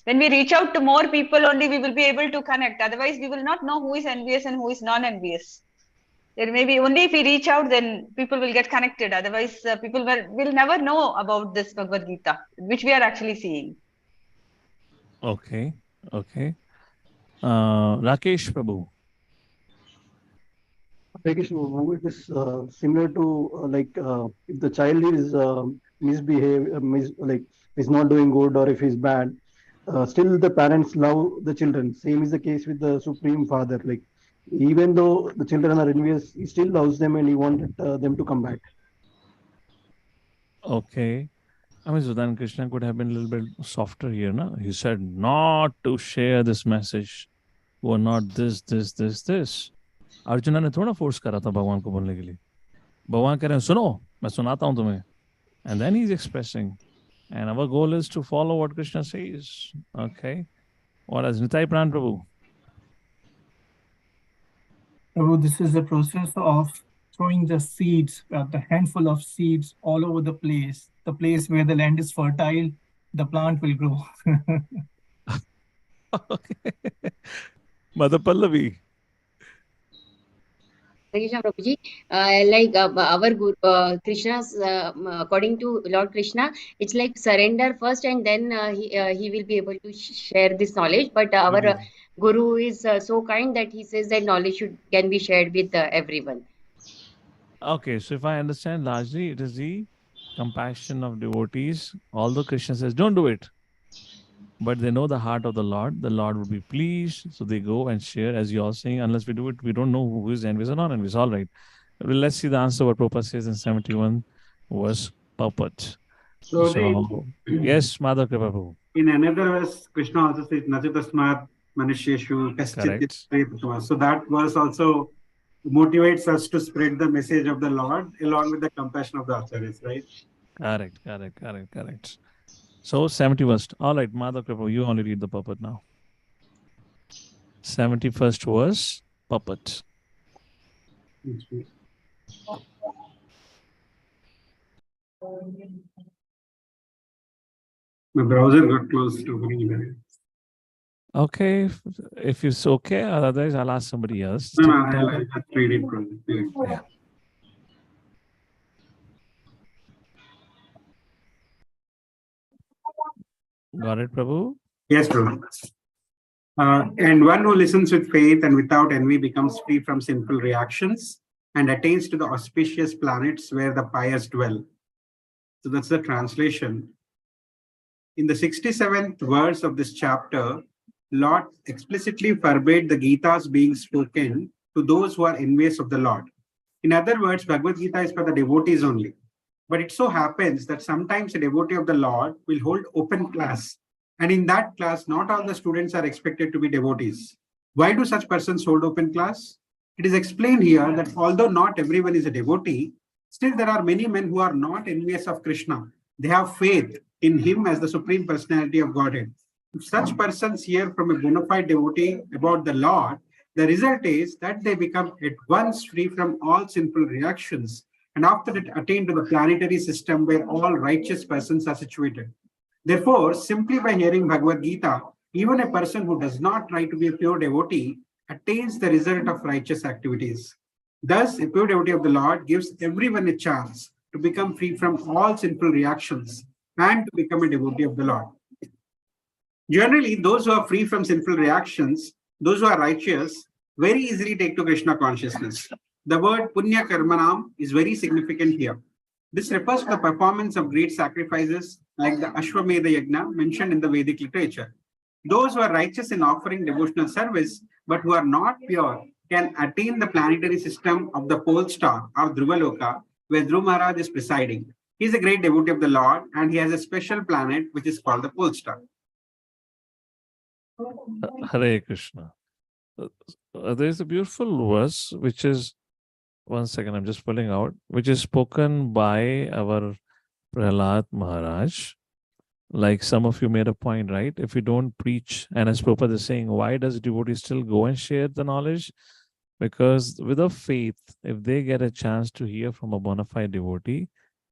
when we reach out to more people only, we will be able to connect. Otherwise, we will not know who is envious and who is non-envious. There may be only if we reach out, then people will get connected. Otherwise, people will never know about this Bhagavad Gita, which we are actually seeing. Okay. Rakesh Prabhu. It is similar to if the child is is not doing good or if he's bad, still the parents love the children. Same is the case with the Supreme Father. Like even though the children are envious, he still loves them and he wanted them to come back. Okay. I mean, Sudan Krishna could have been a little bit softer here, no? He said not to share this message. Or not this. Arjuna ने थोड़ा force करा था भगवान को बोलने के लिए. भगवान कह रहे हैं सुनो, मैं सुनाता हूं तुम्हें. And then he's expressing. And our goal is to follow what Krishna says. Okay. What else? Nitai Pran Prabhu. Prabhu, this is the process of throwing the seeds, the handful of seeds all over the place where the land is fertile, the plant will grow. Okay. Mother Pallavi. Krishna Prabhuji, like our Guru, Krishna's, according to Lord Krishna, it's like surrender first and then he will be able to share this knowledge. But our Guru is so kind that he says that knowledge can be shared with everyone. Okay, so if I understand, largely it is the compassion of devotees. Although Krishna says, don't do it. But they know the heart of the Lord would be pleased. So they go and share, as you're all saying, unless we do it, we don't know who is envious or not envious. All right. Well, let's see the answer what Prabhupada says in 71 was puppet. So yes, Madhav Kripa Prabhu. In another verse, Krishna also says, Nachitasmat Manusheshu Kaschit. So that verse also motivates us to spread the message of the Lord along with the compassion of the acharyas, right? Correct. So 71st. All right, Madhav Kripa, you only read the puppet now. 71st was puppet. My browser got closed to opening. Okay, if it's okay, otherwise I'll ask somebody else. No, I'll just read it. Yeah. Got it, Prabhu? Yes, Prabhu. And one who listens with faith and without envy becomes free from sinful reactions and attains to the auspicious planets where the pious dwell. So that's the translation. In the 67th verse of this chapter, Lord explicitly forbade the Gitas being spoken to those who are envious of the Lord. In other words, Bhagavad Gita is for the devotees only. But it so happens that sometimes a devotee of the Lord will hold open class. And in that class, not all the students are expected to be devotees. Why do such persons hold open class? It is explained here that although not everyone is a devotee, still there are many men who are not envious of Krishna. They have faith in him as the Supreme Personality of Godhead. If such persons hear from a bona fide devotee about the Lord, the result is that they become at once free from all sinful reactions and after that attain to the planetary system where all righteous persons are situated. Therefore, simply by hearing Bhagavad Gita, even a person who does not try to be a pure devotee attains the result of righteous activities. Thus, a pure devotee of the Lord gives everyone a chance to become free from all sinful reactions and to become a devotee of the Lord. Generally, those who are free from sinful reactions, those who are righteous, very easily take to Krishna consciousness. The word Punya Karmanam is very significant here. This refers to the performance of great sacrifices like the Ashwamedha Yajna mentioned in the Vedic literature. Those who are righteous in offering devotional service but who are not pure can attain the planetary system of the pole star or Dhruvaloka, where Dhruva Maharaj is presiding. He is a great devotee of the Lord and he has a special planet which is called the pole star. Hare Krishna. There is a beautiful verse which is, one second, I'm just pulling out, which is spoken by our Prahlad Maharaj. Like some of you made a point, right? If we don't preach, and as Prabhupada is saying, why does devotee still go and share the knowledge? Because with a faith, if they get a chance to hear from a bona fide devotee,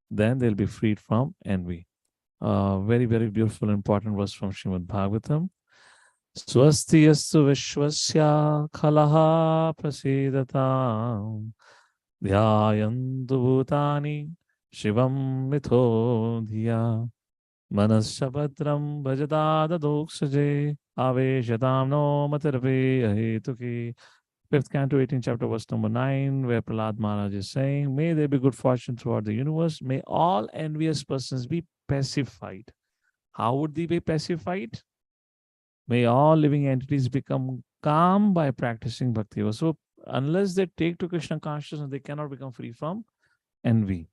then they'll be freed from envy. Very, very beautiful, important verse from Srimad Bhagavatam. Swasti yastu vishwasya khalaha prasidata dhyayantu bhutani shivam mitho dhiya manashabhadram bhajadada doksaje aveshatam no matarve ahetuki. 5th canto, 18th chapter, verse number 9, where Prahlad Maharaj is saying, may there be good fortune throughout the universe. May all envious persons be pacified. How would they be pacified? May all living entities become calm by practicing bhakti yoga. So unless they take to Krishna consciousness, they cannot become free from envy.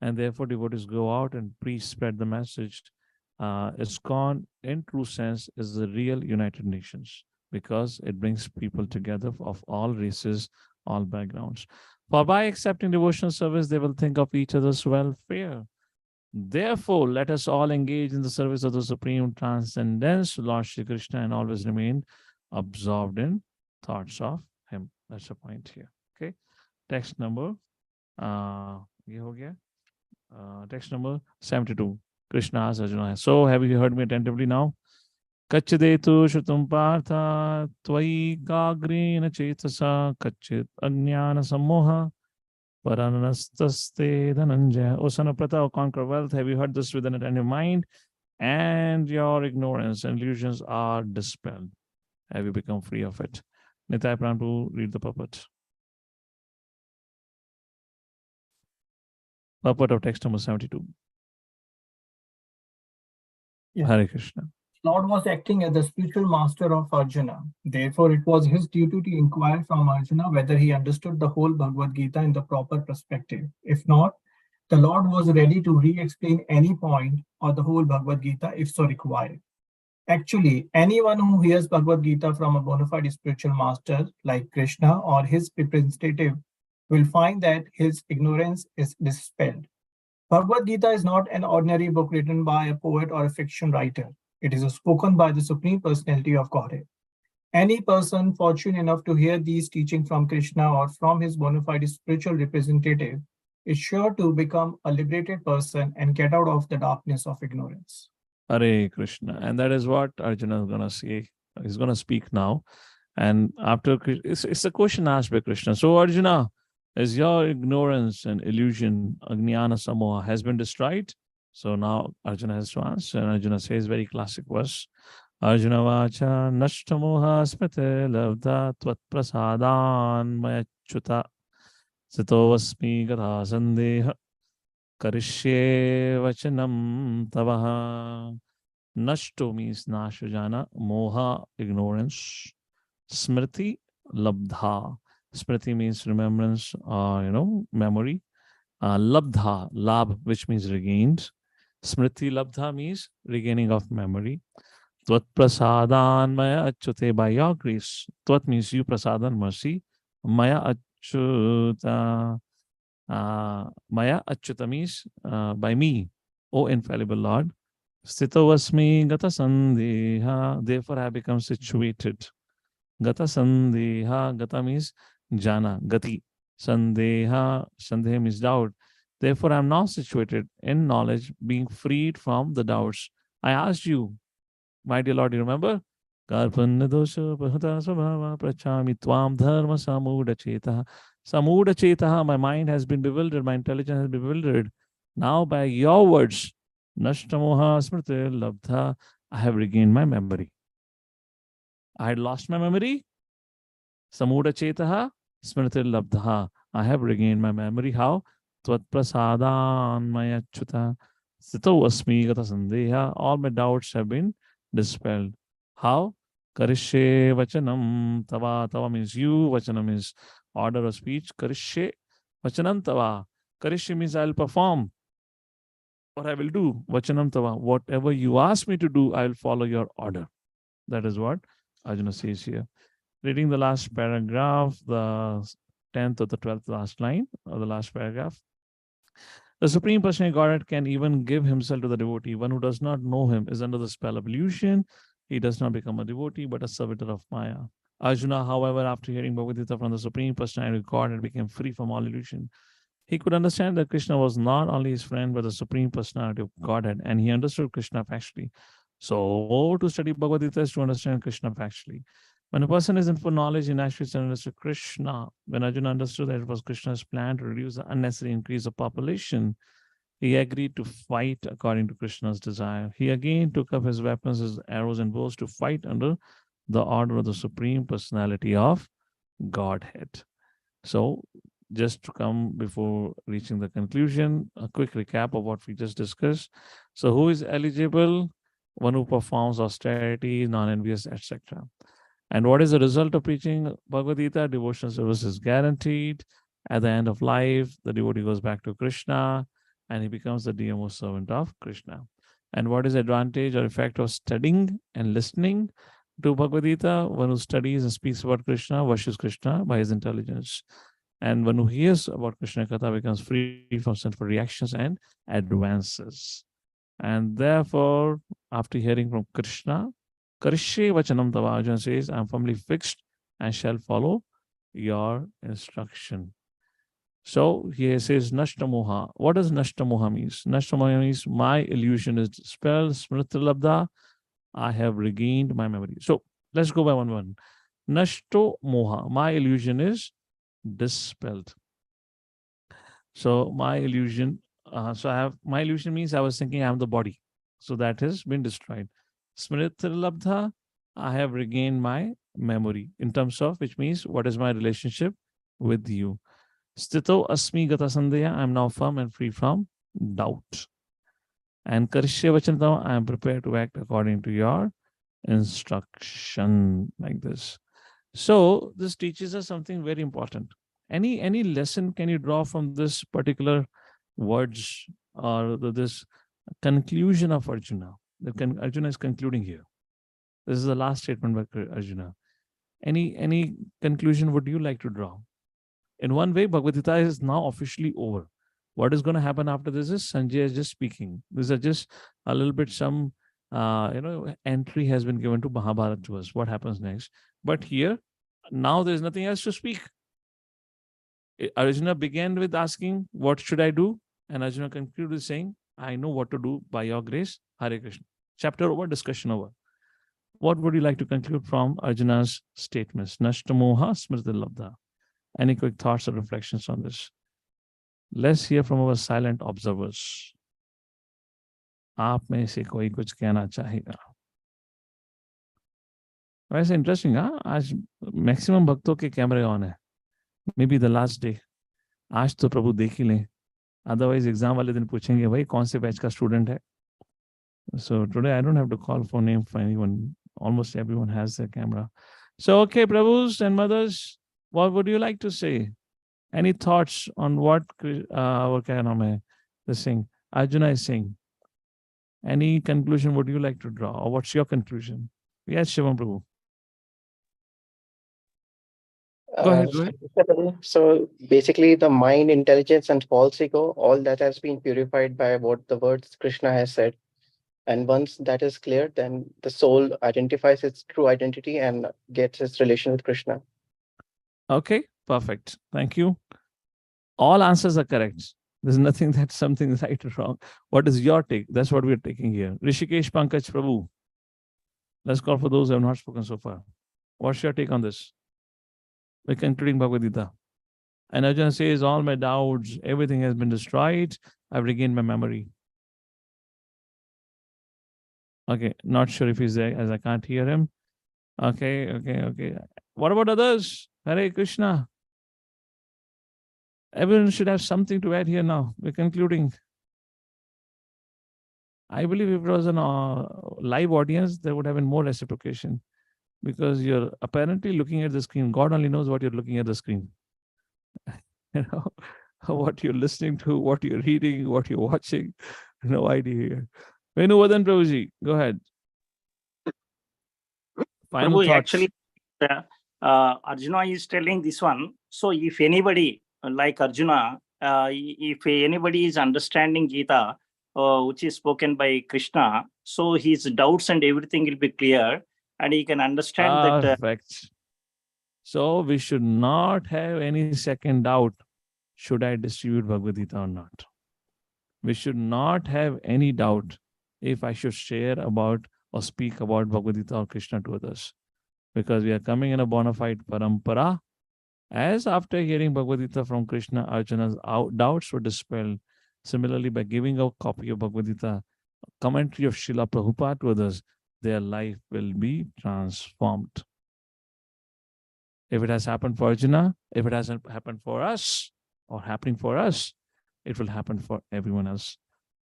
And therefore, devotees go out and preach, spread the message. ISKCON, in true sense, is the real United Nations because it brings people together of all races, all backgrounds. For by accepting devotional service, they will think of each other's welfare. Therefore, let us all engage in the service of the Supreme Transcendence, Lord Shri Krishna, and always remain absorbed in thoughts of Him. That's the point here. Okay. Text number, ये हो गया. Text number 72. Krishna asks Arjuna. So, have you heard me attentively now? Kacchidetu shrutum partha tvai gagrina chetasa kachit ajnana sammoha parananastaste dhananjaya. O son of Pratha, O conquer wealth, have you heard this with an attentive mind? And your ignorance and illusions are dispelled. Have you become free of it? Nitai Pranpu, read the purport. Purport of text number 72. Yes. Hare Krishna. Lord was acting as the spiritual master of Arjuna. Therefore, it was his duty to inquire from Arjuna whether he understood the whole Bhagavad Gita in the proper perspective. If not, the Lord was ready to re-explain any point or the whole Bhagavad Gita if so required. Actually, anyone who hears Bhagavad Gita from a bona fide spiritual master like Krishna or his representative will find that his ignorance is dispelled. Bhagavad Gita is not an ordinary book written by a poet or a fiction writer. It is spoken by the Supreme Personality of Godhead. Any person fortunate enough to hear these teachings from Krishna or from his bona fide spiritual representative is sure to become a liberated person and get out of the darkness of ignorance. Hare Krishna. And that is what Arjuna is going to say. He's going to speak now. And after, it's a question asked by Krishna. So Arjuna, as your ignorance and illusion, Ajnana Samoha, has been destroyed? So now Arjuna has to answer. And Arjuna says very classic verse. Arjuna vacha nashtamoha smrite lavda tvat prasadan mayachuta sito vasmi gata sandeha karishye vachanam tavaha. Nashto means nashajana, moha, ignorance, smriti, labdha. Smriti means remembrance, memory. Labdha, labh, which means regained. Smriti labdha means regaining of memory. Tvat prasadan maya achyute, by your grace. Tvat means you, prasadan, mercy. Maya achyuta. Maya achyuta means by me, O infallible Lord. Sthito gata sandeha, therefore I have become situated. Gata sandeha, gata means jana, gati. Sandeha, sandeha means doubt. Therefore I am now situated in knowledge, being freed from the doubts. I asked you, my dear Lord, you remember? Karpanna dosha prahata svabhava prachami tvam dharma samudha chetaha. Samudha chetaha, my mind has been bewildered, my intelligence has been bewildered. Now by your words, Nashtamoha smriti labdha, I have regained my memory. I had lost my memory. Samudha chetaha smriti labdha, I have regained my memory. How? Tvat prasadan mayachyuta sito asmi gata sandeha, all my doubts have been dispelled. How? Karishe vachanam tava. Tava means you, vachanam means order of speech. Karishe vachanam tava. Karishe means I will perform. What I will do, vachanam tava, whatever you ask me to do, I will follow your order. That is what Arjuna says here. Reading the last paragraph, the 10th or the 12th last line, or the last paragraph. The Supreme Personality Godhead can even give himself to the devotee. One who does not know him is under the spell of illusion. He does not become a devotee, but a servitor of Maya. Arjuna, however, after hearing Bhagavad Gita from the Supreme Personality Godhead, became free from all illusion. He could understand that Krishna was not only his friend, but the Supreme Personality of Godhead, and he understood Krishna factually. So, to study Bhagavad Gita is to understand Krishna factually. When a person is in full knowledge, he naturally understood Krishna. When Arjuna understood that it was Krishna's plan to reduce the unnecessary increase of population, he agreed to fight according to Krishna's desire. He again took up his weapons, his arrows and bows to fight under the order of the Supreme Personality of Godhead. So, just to come before reaching the conclusion, a quick recap of what we just discussed. So, who is eligible? one who performs austerity, non-envious, etc. And what is the result of preaching Bhagavad Gita? Devotional service is guaranteed. At the end of life, the devotee goes back to Krishna and he becomes the DMO servant of Krishna. And what is the advantage or effect of studying and listening to Bhagavad Gita? One who studies and speaks about Krishna worships Krishna by his intelligence. And one who hears about Krishna Katha becomes free from sinful reactions and advances. And therefore, after hearing from Krishna, Karishe Vachanam Tava, Arjuna says, I am firmly fixed and shall follow your instruction. So here says Nashtamoha. What does Nashtamoha means? Nashtamoha means my illusion is dispelled, Smritilabdha, I have regained my memory. So let's go by one. Nashto Moha, my illusion is dispelled. So my illusion, my illusion means I was thinking I am the body. So that has been destroyed. Smritilabdha, I have regained my memory in terms of, which means what is my relationship with you. Stito asmi gata sandhya, I am now firm and free from doubt. And karishya vachanatama, I am prepared to act according to your instruction, like this. So this teaches us something very important. Any lesson can you draw from this particular words or this conclusion of Arjuna? Arjuna is concluding here. This is the last statement by Arjuna. Any conclusion would you like to draw? In one way, Bhagavad Gita is now officially over. What is going to happen after this is Sanjay is just speaking. These are just a little bit some entry has been given to Mahabharata to us. What happens next? But here, now there's nothing else to speak. Arjuna began with asking, what should I do? And Arjuna concluded with saying, I know what to do by your grace. Hare Krishna. Chapter over, discussion over. What would you like to conclude from Arjuna's statements? Nashtamoha smritilabdha. Any quick thoughts or reflections on this? Let's hear from our silent observers. आप में से कोई कुछ कहना चाहेगा? वैसे interesting हाँ, आज मैक्सिमम भक्तों के कैमरे ऑन है. May be the last day. आज तो प्रभु देख ही लें, अदरवाइज एग्जाम वाले दिन पूछेंगे भाई कौन से बैच का स्टूडेंट है. So today I don't have to call for name for anyone. Almost everyone has their camera. So okay, Prabhus and mothers, what would you like to say? Any thoughts on what Arjuna is saying? Any conclusion would you like to draw? Or what's your conclusion? Yes, Shivam Prabhu. Go ahead. So basically the mind, intelligence and false ego, all that has been purified by what the words Krishna has said. And once that is clear, then the soul identifies its true identity and gets its relation with Krishna. Okay, perfect. Thank you. All answers are correct. There's nothing that's something right or wrong. What is your take? That's what we're taking here. Rishikesh Pankaj Prabhu. Let's call for those who have not spoken so far. What's your take on this? We're concluding Bhagavad Gita. And Arjuna says, all my doubts, everything has been destroyed. I've regained my memory. Okay, not sure if he's there as I can't hear him. Okay. What about others? Hare Krishna. Everyone should have something to add here now. We're concluding. I believe if it was a live audience, there would have been more reciprocation because you're apparently looking at the screen. God only knows what you're looking at the screen. You know, what you're listening to, what you're reading, what you're watching. No idea here. Venuvadan Prabhuji, go ahead. Final Prabhu, thoughts. actually, Arjuna is telling this one. So if anybody like Arjuna, if anybody is understanding Gita, which is spoken by Krishna, so his doubts and everything will be clear and he can understand that. Perfect. So we should not have any second doubt. Should I distribute Bhagavad Gita or not? We should not have any doubt if I should share about or speak about Bhagavad Gita or Krishna to others. Because we are coming in a bona fide parampara. As after hearing Bhagavad Gita from Krishna, Arjuna's doubts were dispelled. Similarly, by giving a copy of Bhagavad Gita, commentary of Srila Prabhupada to others, their life will be transformed. If it has happened for Arjuna, if it hasn't happened for us or happening for us, it will happen for everyone else.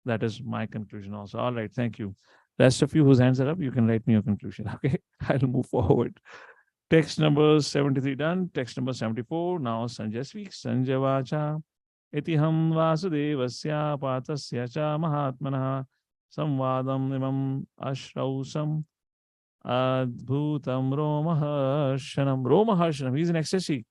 That is my conclusion also. All right, thank you. Rest of you whose hands are up, you can write me your conclusion. Okay, I'll move forward. Text number 73 done. Text number 74. Now Sanjay speaks. Sanjay Vacha. Itiham Vasudevasya Patasya cha Mahatmanah Samvadam Imam Ashrausam Adbhutam Romaharshanam. Romaharshanam. He's in ecstasy.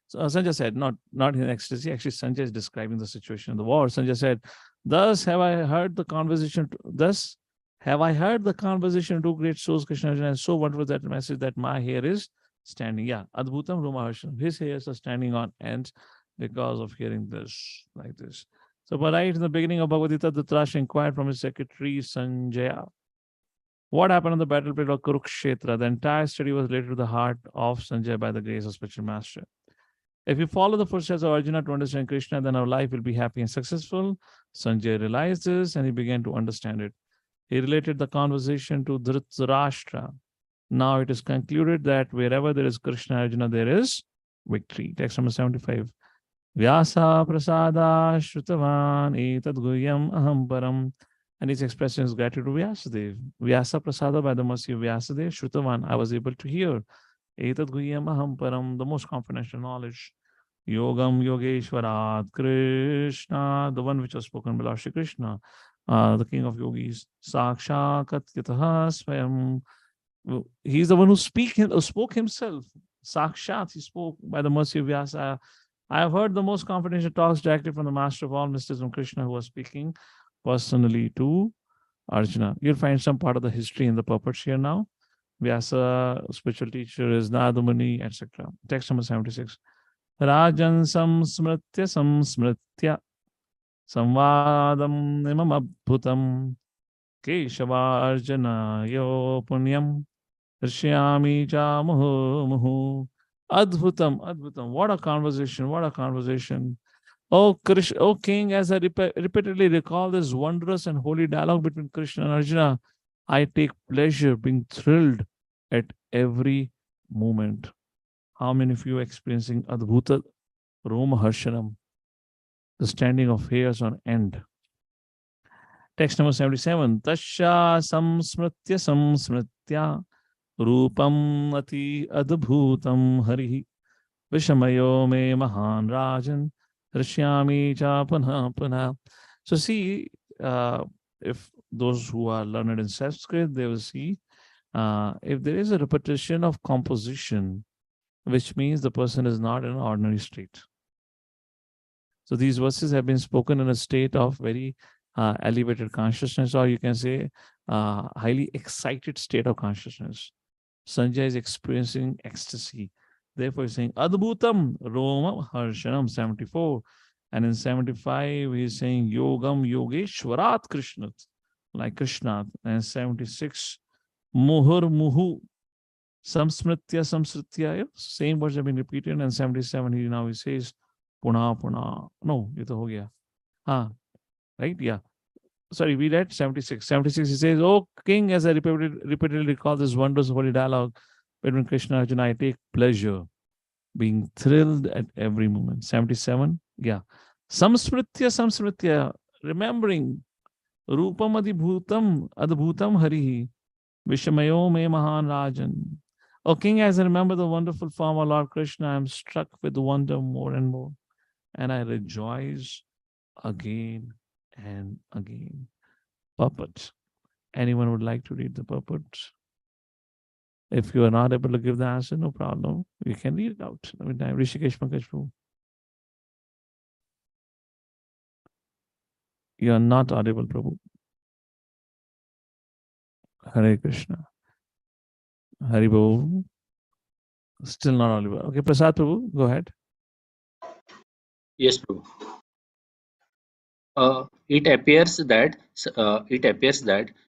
So Sanjay said, not in ecstasy. Actually, Sanjay is describing the situation in the war. Sanjay said, "Thus have I heard the conversation. Thus have I heard the conversation of two great souls, Krishna and Arjuna, and so wonderful that message that my hair is standing. Yeah, Adbhutam Romaharshanam. His hairs are standing on ends because of hearing this, like this. So, but right in the beginning of Bhagavad Gita, Dhritarashtra inquired from his secretary Sanjaya, what happened on the battlefield of Kurukshetra? The entire story was related to the heart of Sanjay by the grace of spiritual master. If we follow the footsteps of Arjuna to understand Krishna, then our life will be happy and successful. Sanjay realized this and he began to understand it. He related the conversation to Dhritarashtra. Now it is concluded that wherever there is Krishna Arjuna, there is victory. Text number 75. Vyasa prasada shrutavan etad guhyam aham param. And he's expressing his gratitude to Vyasadev. Vyasa prasada, by the mercy of Vyasadev, shrutavan, I was able to hear. Etad guhyam aham param, the most confidential knowledge. Yogam Yogeshwarat Krishna, the one which was spoken by Lord Shri Krishna, the king of yogis. Sakshakat yataha swayam. He's the one who spoke himself. Sakshat, he spoke by the mercy of Vyasa. I have heard the most confidential talks directly from the master of all mysticism, Krishna, who was speaking personally to Arjuna. You'll find some part of the history in the puppets here now. Vyasa, spiritual teacher, is Narada Muni, etc. Text number 76. Rajan samsmritya samvadam imam abhutam keshavarjana yo punyam rishyami cha muhu. Adbhutam. What a conversation, what a conversation. Oh, Krishna, oh King, as I repeatedly recall this wondrous and holy dialogue between Krishna and Arjuna, I take pleasure being thrilled at every moment. How many of you are experiencing Adbhuta Romaharshanam, the standing of hairs on end? Text number 77. Tasya samsmritya rupam ati adbhutam harihi vishamayo me mahan rajan rishyami cha punha punha. So see, if those who are learned in Sanskrit, they will see if there is a repetition of composition, which means the person is not in an ordinary state. So these verses have been spoken in a state of very elevated consciousness, or you can say highly excited state of consciousness. Sanjay is experiencing ecstasy. Therefore, he's saying Adbhutam Roma Harshanam 74. And in 75, he's saying Yogam Yogeshwarat Krishnat, like Krishnat. And 76, Muhur Muhu Samsritya. Same words have been repeated. And 77, he says Puna. No, ये तो हो गया. Right? Yeah. Sorry, we read 76. 76, he says, "Oh King, as I repeatedly recall this wondrous holy dialogue between Krishna and Arjuna, I take pleasure, being thrilled at every moment." 77, yeah. Samsritya, remembering Rupam Adbhutam Harihi, Vishamayo me Mahan Rajan. O King, as I remember the wonderful form of Lord Krishna, I am struck with wonder more and more, and I rejoice again and again. Puppet. Anyone would like to read the puppet? If you are not able to give the answer, no problem. You can read it out. Rishikesh Pankaj Prabhu. You are not audible, Prabhu. Hare Krishna. Hari Prabhu. Still not audible. Okay, Prasad Prabhu, go ahead. Yes, Prabhu. It appears that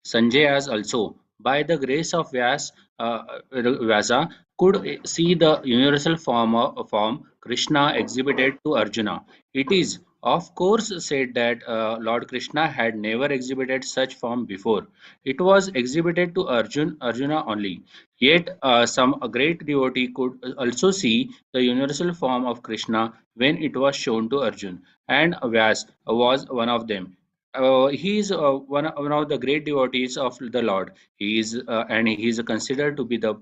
Sanjay has also, by the grace of Vyasa, could see the universal form Krishna exhibited to Arjuna. It is, of course, said that Lord Krishna had never exhibited such form before. It was exhibited to Arjuna only. Yet, some great devotee could also see the universal form of Krishna when it was shown to Arjuna, and Vyas was one of them. he is one of the great devotees of the Lord. He is and he is considered to be the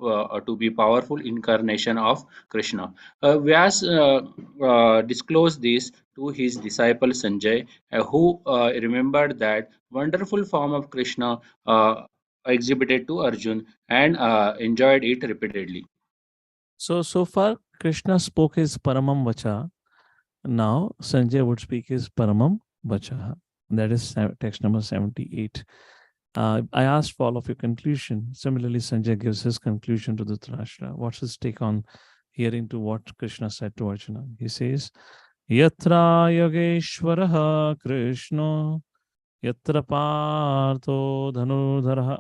to be powerful incarnation of Krishna. Vyas disclosed this to his disciple Sanjay, who remembered that wonderful form of Krishna exhibited to Arjun and enjoyed it repeatedly. So far, Krishna spoke his Paramam Vacha. Now, Sanjay would speak his Paramam Vacha. That is text number 78. I asked for all of your conclusion. Similarly, Sanjay gives his conclusion to Dhritarashtra. What's his take on hearing to what Krishna said to Arjuna? He says, Yatra Yogeshwaraha Krishna Yatra Partho Dhanurdharaha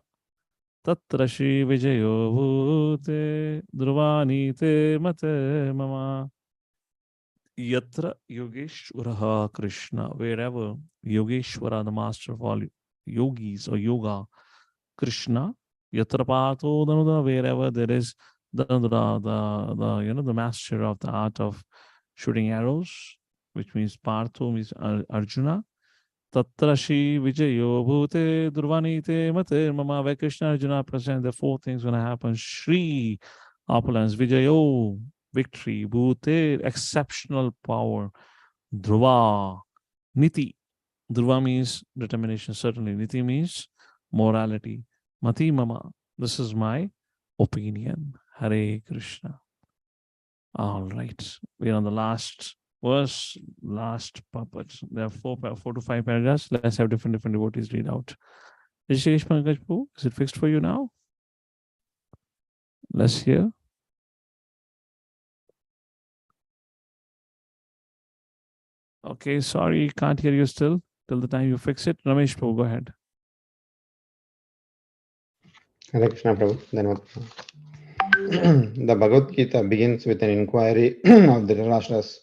Tatra Shri Vijayo Bhute Dhruvani Te Mate Mama. Yatra Yogeshwaraha Krishna, wherever Yogeshwara, the master of all yogis or yoga, Krishna, Yatra Pato Dhanudha, wherever there is Dhanudha, the master of the art of shooting arrows, which means Partho means Arjuna. Tatra Shri Vijayo Bhute Durvani Te Mate Mama, where Krishna Arjuna present, the four things gonna happen. Shri, opulence, Vijayo, victory, Bhute, exceptional power, Dhruva, Niti. Dhruva means determination, certainly. Niti means morality. Mati Mama, this is my opinion. Hare Krishna. All right. We're on the last verse, last puppet. There are four to five paragraphs. Let's have different devotees read out. Rishikesh Pankajpu, is it fixed for you now? Let's hear. Okay, sorry, can't hear you still. Till the time you fix it. Ramesh Prabhu, go ahead. Hare Krishna Prabhu. The Bhagavad Gita begins with an inquiry of the Dhritarashtra's.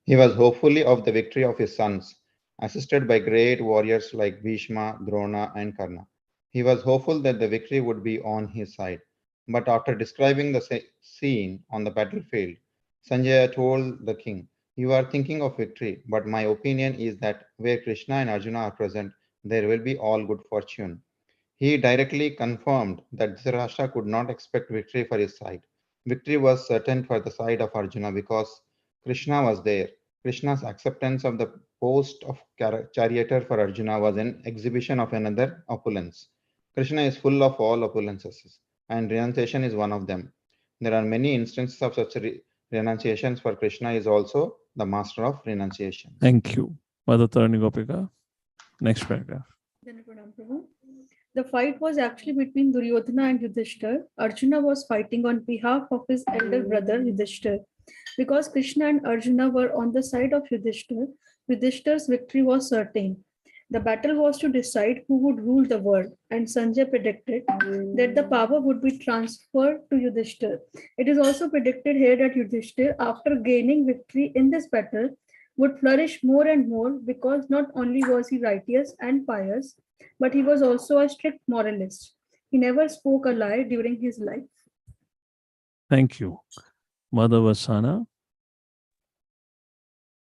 He was hopefully of the victory of his sons, assisted by great warriors like Bhishma, Drona, and Karna. He was hopeful that the victory would be on his side. But after describing the scene on the battlefield, Sanjaya told the king, "You are thinking of victory, but my opinion is that where Krishna and Arjuna are present, there will be all good fortune." He directly confirmed that Dhritarashtra could not expect victory for his side. Victory was certain for the side of Arjuna because Krishna was there. Krishna's acceptance of the post of charioteer for Arjuna was an exhibition of another opulence. Krishna is full of all opulences, and renunciation is one of them. There are many instances of such renunciations, for Krishna is also the master of renunciation. Thank you. Mother Tarani Gopika. Next paragraph. The fight was actually between Duryodhana and Yudhishthir. Arjuna was fighting on behalf of his elder brother Yudhishthir. Because Krishna and Arjuna were on the side of Yudhishthir, Yudhishthir's victory was certain. The battle was to decide who would rule the world, and Sanjay predicted that the power would be transferred to Yudhishthir. It is also predicted here that Yudhishthir, after gaining victory in this battle, would flourish more and more because not only was he righteous and pious, but he was also a strict moralist. He never spoke a lie during his life. Thank you. Mother Vasana.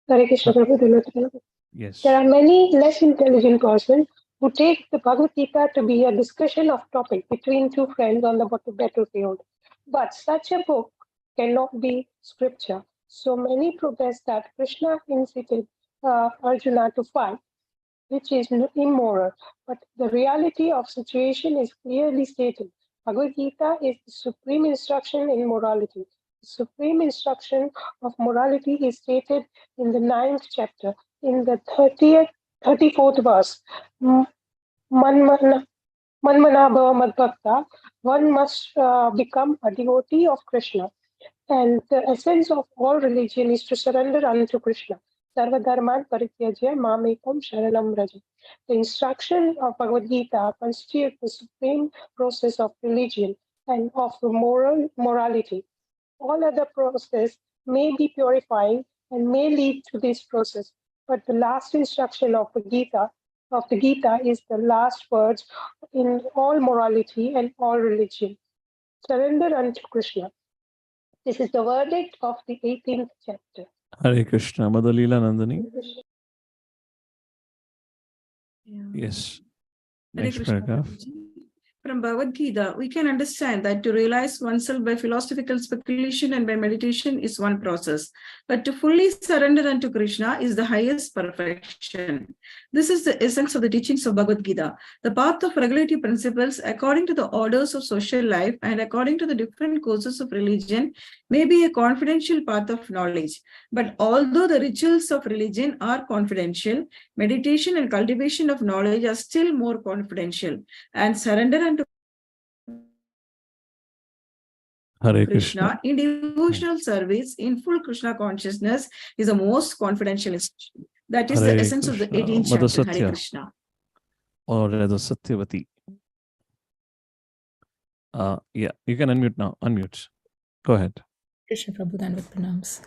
Hare Krishna Prabhu. Yes. There are many less intelligent persons who take the Bhagavad Gita to be a discussion of topic between two friends on the battlefield. But such a book cannot be scripture. So many protest that Krishna incited Arjuna to fight, which is immoral. But the reality of situation is clearly stated. Bhagavad Gita is the supreme instruction in morality. The supreme instruction of morality is stated in the 9th chapter, in the 34th verse. Manmana bhava madbhakta, one must become a devotee of Krishna. And the essence of all religion is to surrender unto Krishna. Sarva dharman parityajya mamekam sharanam vraja. The instruction of Bhagavad Gita constitutes the supreme process of religion and of morality. All other process may be purifying and may lead to this process, but the last instruction of the Gita is the last words in all morality and all religion. Surrender unto Krishna. This is the verdict of the 18th chapter. Hare Krishna. Mother Leela Nandani. Yes. Hare Next Krishna, paragraph. Prabhuji. From Bhagavad Gita, we can understand that to realize oneself by philosophical speculation and by meditation is one process, but to fully surrender unto Krishna is the highest perfection. This is the essence of the teachings of Bhagavad Gita. The path of regulative principles, according to the orders of social life and according to the different courses of religion, may be a confidential path of knowledge. But although the rituals of religion are confidential, meditation and cultivation of knowledge are still more confidential, and surrender unto Hare Krishna Krishna. in devotional service in full Krishna consciousness is the most confidential institution. That is the Hare essence of the Krishna. 18th Mother chapter. Hare Satya, Krishna. or rather Satyavati. Yeah, you can unmute now. Unmute. Go ahead. Krishna Prabhu, Dandavat Pranams.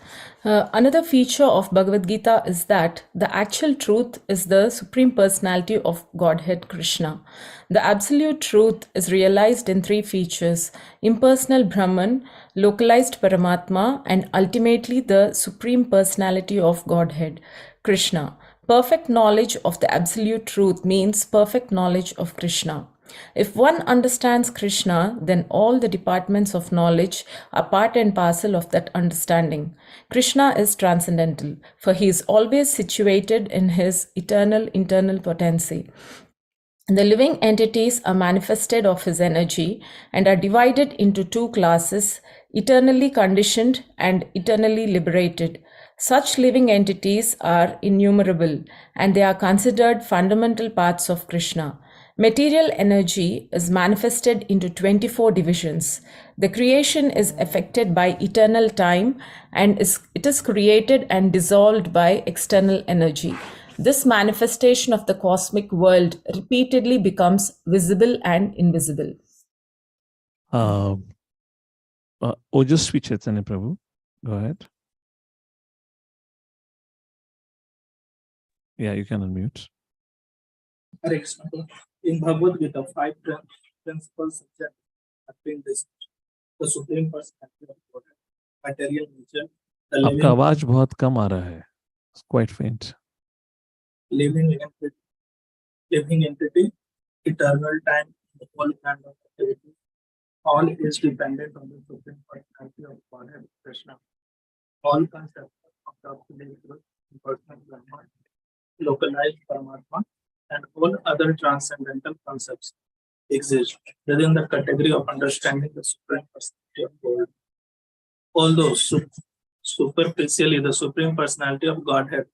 Another feature of Bhagavad Gita is that the actual truth is the Supreme Personality of Godhead Krishna. The absolute truth is realized in three features: impersonal Brahman, localized Paramatma, and ultimately the Supreme Personality of Godhead Krishna. Perfect knowledge of the absolute truth means perfect knowledge of Krishna. If one understands Krishna, then all the departments of knowledge are part and parcel of that understanding. Krishna is transcendental, for he is always situated in his eternal internal potency. The living entities are manifested of his energy and are divided into two classes: eternally conditioned and eternally liberated. Such living entities are innumerable, and they are considered fundamental parts of Krishna. Material energy is manifested into 24 divisions. The creation is affected by eternal time, and it is created and dissolved by external energy. This manifestation of the cosmic world repeatedly becomes visible and invisible. Ojasvi Chaitanya Prabhu, go ahead. Yeah, you can unmute. Hare Krishna. In Bhagavad Gita, 5 principles subject have been discussed. The Supreme Personality of Godhead, material nature, the आपका आवाज बहुत कम आ रहा है. It's quite faint. living entity, eternal time, the whole kind of activity. All is dependent on the Supreme Personality of Godhead, Krishna. All concepts of the absolute truth, impersonal Brahman, localized Paramatma, and all other transcendental concepts exist within the category of understanding the Supreme Personality of God. Although superficially the Supreme Personality of Godhead,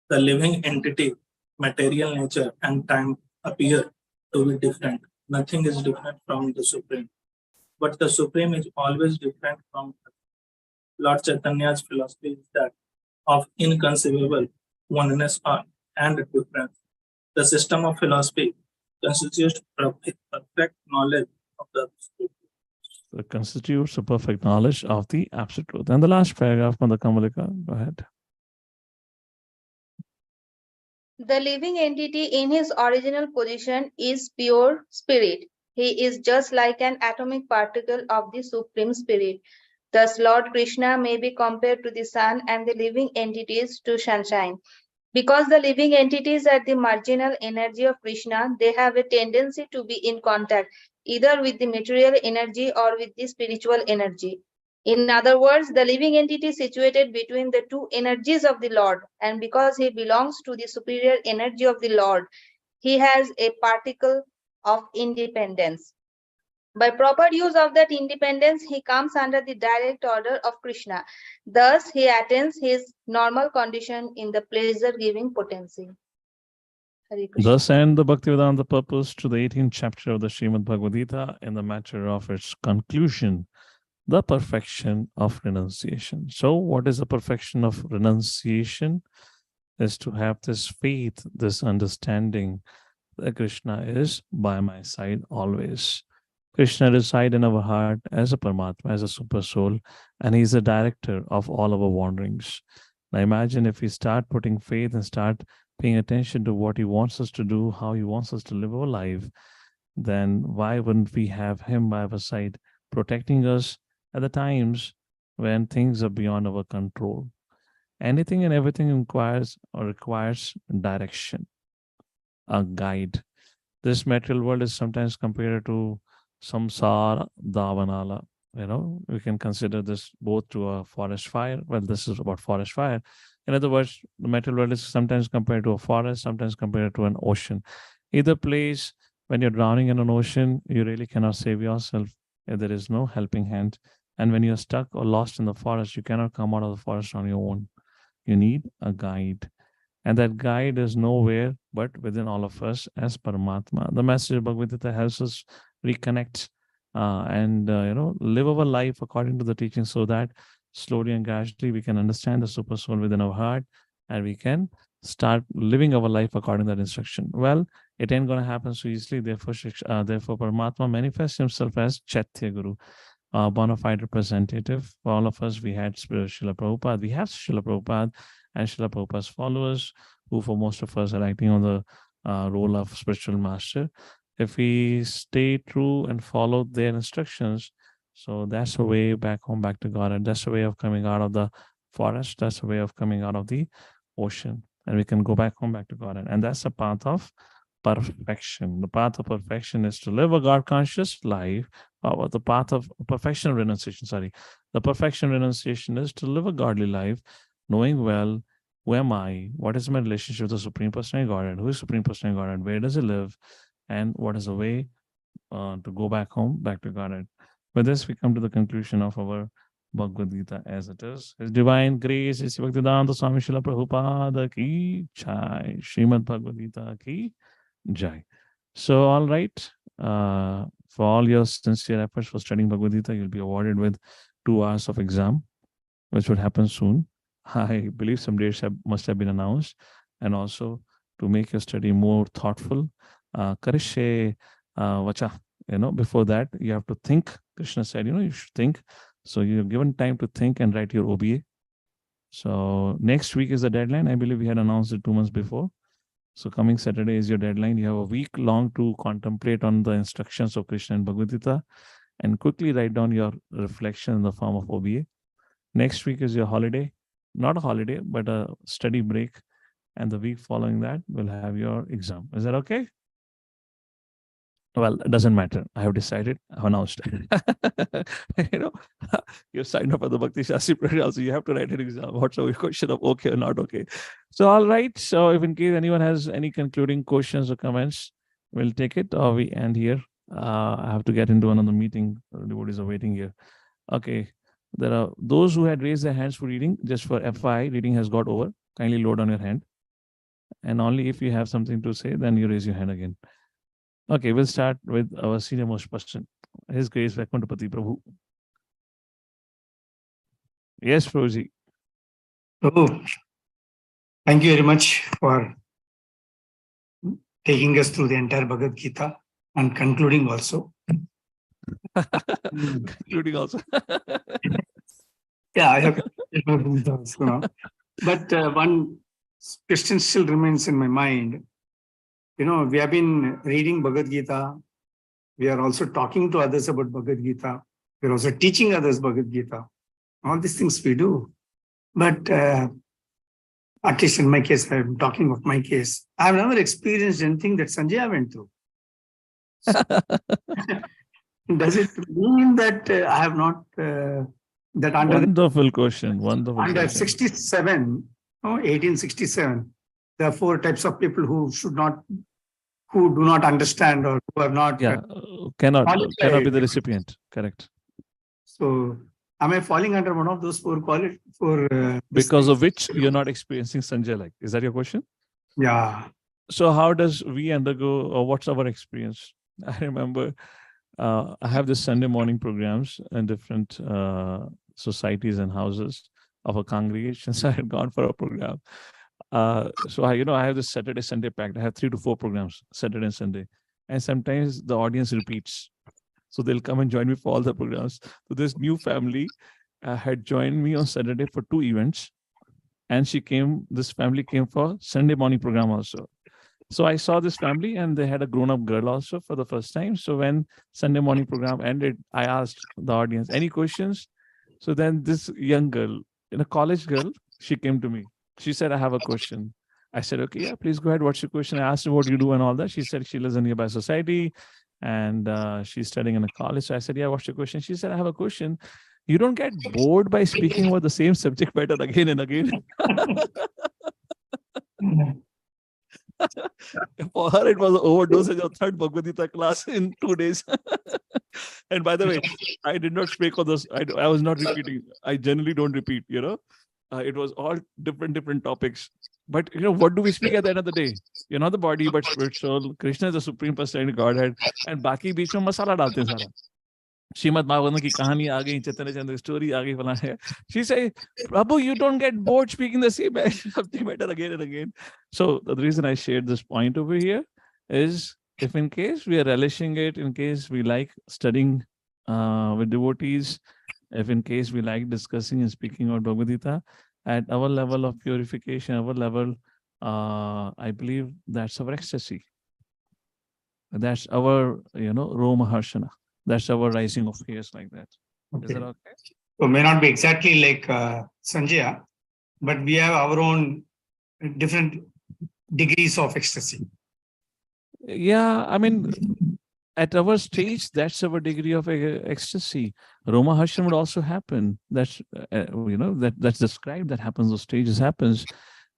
the living entity, material nature, and time appear to be different, nothing is different from the Supreme. But the Supreme is always different from Lord Chaitanya's philosophy is that of inconceivable oneness and difference. The system of philosophy constitutes perfect knowledge of the absolute. So it constitutes a perfect knowledge of the absolute truth. And the last paragraph, Mother Kamalika, go ahead. The living entity in his original position is pure spirit. He is just like an atomic particle of the Supreme Spirit. Thus, Lord Krishna may be compared to the sun and the living entities to sunshine. Because the living entities are the marginal energy of Krishna, they have a tendency to be in contact either with the material energy or with the spiritual energy. In other words, the living entity is situated between the two energies of the Lord, and because he belongs to the superior energy of the Lord, he has a particle of independence. By proper use of that independence, he comes under the direct order of Krishna. Thus, he attains his normal condition in the pleasure-giving potency. Thus end the Bhaktivedanta purpose to the 18th chapter of the Srimad Bhagavad Gita in the matter of its conclusion, the perfection of renunciation. So what is the perfection of renunciation? Is to have this faith, this understanding that Krishna is by my side always. Krishna resides in our heart as a Paramatma, as a super soul, and he's the director of all our wanderings. Now imagine if we start putting faith and start paying attention to what he wants us to do, how he wants us to live our life, then why wouldn't we have him by our side, protecting us at the times when things are beyond our control? Anything and everything requires direction. a guide. This material world is sometimes compared to samsara davanala. We can consider this both to a forest fire. Well, this is about forest fire. In other words, the material world is sometimes compared to a forest, sometimes compared to an ocean. Either place, when you're drowning in an ocean, you really cannot save yourself if there is no helping hand. And when you're stuck or lost in the forest, you cannot come out of the forest on your own. You need a guide. And that guide is nowhere but within all of us as Paramatma. The message of Bhagavad Gita helps us reconnect and live our life according to the teaching, so that slowly and gradually we can understand the super soul within our heart, and we can start living our life according to that instruction. Well, it ain't going to happen so easily. Therefore, Paramatma manifests himself as Chaitya Guru, a bona fide representative. For all of us, we had Srila Prabhupada, we have Srila Prabhupada and Srila Prabhupada's followers, who for most of us are acting on the role of spiritual master. If we stay true and follow their instructions, so that's a way back home, back to God. And that's a way of coming out of the forest. That's a way of coming out of the ocean. And we can go back home, back to God. And that's the path of perfection. The path of perfection is to live a God-conscious life. The path of perfection renunciation, the perfection renunciation is to live a godly life, knowing well, who am I? What is my relationship with the Supreme Personality of Godhead? Who is Supreme Personality of Godhead? Where does he live? And what is the way to go back home, back to Godhead? With this, we come to the conclusion of our Bhagavad Gita as it is. His divine grace is Bhaktivedanta Swami Srila Prabhupada ki jai. Srimad Bhagavad Gita ki jai. So, all right. For all your sincere efforts for studying Bhagavad Gita, you'll be awarded with 2 hours of exam, which would happen soon. I believe some dates must have been announced. And also, to make your study more thoughtful, Karishe Vacha, before that, you have to think. Krishna said, you should think. So you're given time to think and write your OBA. So next week is the deadline. I believe we had announced it 2 months before. So coming Saturday is your deadline. You have a week long to contemplate on the instructions of Krishna and Bhagavad Gita and quickly write down your reflection in the form of OBA. Next week is your holiday. Not a holiday, but a study break. And the week following that, we'll have your exam. Is that okay? Well, it doesn't matter. I have decided. I have announced. You signed up for the Bhakti Shastri prayer also. You have to write an exam. What's a question of okay or not okay? So, all right. So, if in case anyone has any concluding questions or comments, we'll take it, or we end here. I have to get into another meeting. The devotees are waiting here. Okay. There are those who had raised their hands for reading. Just for FYI, reading has got over. Kindly load on your hand. And only if you have something to say, then you raise your hand again. Okay, we'll start with our senior most person. His Grace Vaikuntapati Prabhu. Yes, Prabhuji. Oh, thank you very much for taking us through the entire Bhagavad Gita and concluding also. Concluding also. Yeah, I have concluded also. But one question still remains in my mind. We have been reading Bhagavad Gita. We are also talking to others about Bhagavad Gita. We are also teaching others Bhagavad Gita. All these things we do. But at least in my case, I'm talking of my case, I've never experienced anything that Sanjaya went through. Does it mean that I have not, that under Wonderful question. Wonderful under question. 1867, there are 4 types of people who do not understand or who are not cannot be the recipient. Correct. So am I falling under one of those 4 qualities? Because of which you're not experiencing Sanjay like? Is that your question? Yeah. So how does we undergo, or what's our experience? I remember I have this Sunday morning programs in different societies and houses of a congregation. So I had gone for a program. So I have this Saturday, Sunday packed. I have 3 to 4 programs, Saturday and Sunday. And sometimes the audience repeats. So they'll come and join me for all the programs. So this new family had joined me on Saturday for 2 events. And this family came for Sunday morning program also. So I saw this family and they had a grown-up girl also for the first time. So when Sunday morning program ended, I asked the audience, any questions? So then this young girl, a college girl, she came to me. She said, I have a question. I said, okay, yeah, please go ahead. What's your question? I asked her what you do and all that. She said she lives in a nearby society and she's studying in a college. So I said, yeah, what's your question? She said, I have a question. You don't get bored by speaking about the same subject matter again and again. For her, it was an overdosage of third Bhagavad Gita class in 2 days. And by the way, I did not speak on this. I was not repeating. I generally don't repeat, it was all different topics. But, what do we speak at the end of the day? You're not the body, but spirit, soul. Krishna is the supreme personality Godhead. And बाकी बीच में मसाला डालते हैं सारा. श्रीमद भागवतम की कहानी आ गई, चैतन्य चंद्र story आ गई, फला है. She say, Prabhu, you don't get bored speaking the same subject matter again and again. So the reason I shared this point over here is, if in case we are relishing it, in case we like studying with devotees, if in case we like discussing and speaking about Bhagavad Gita, at our level of purification, our level, I believe that's our ecstasy. That's our, Roma Harshana. That's our rising of hairs like that. Is that okay? So may not be exactly like Sanjaya, but we have our own different degrees of ecstasy. Yeah, I mean, at our stage, that's our degree of ecstasy. Roma Harshan would also happen. That's that's described. That happens. The stages happens,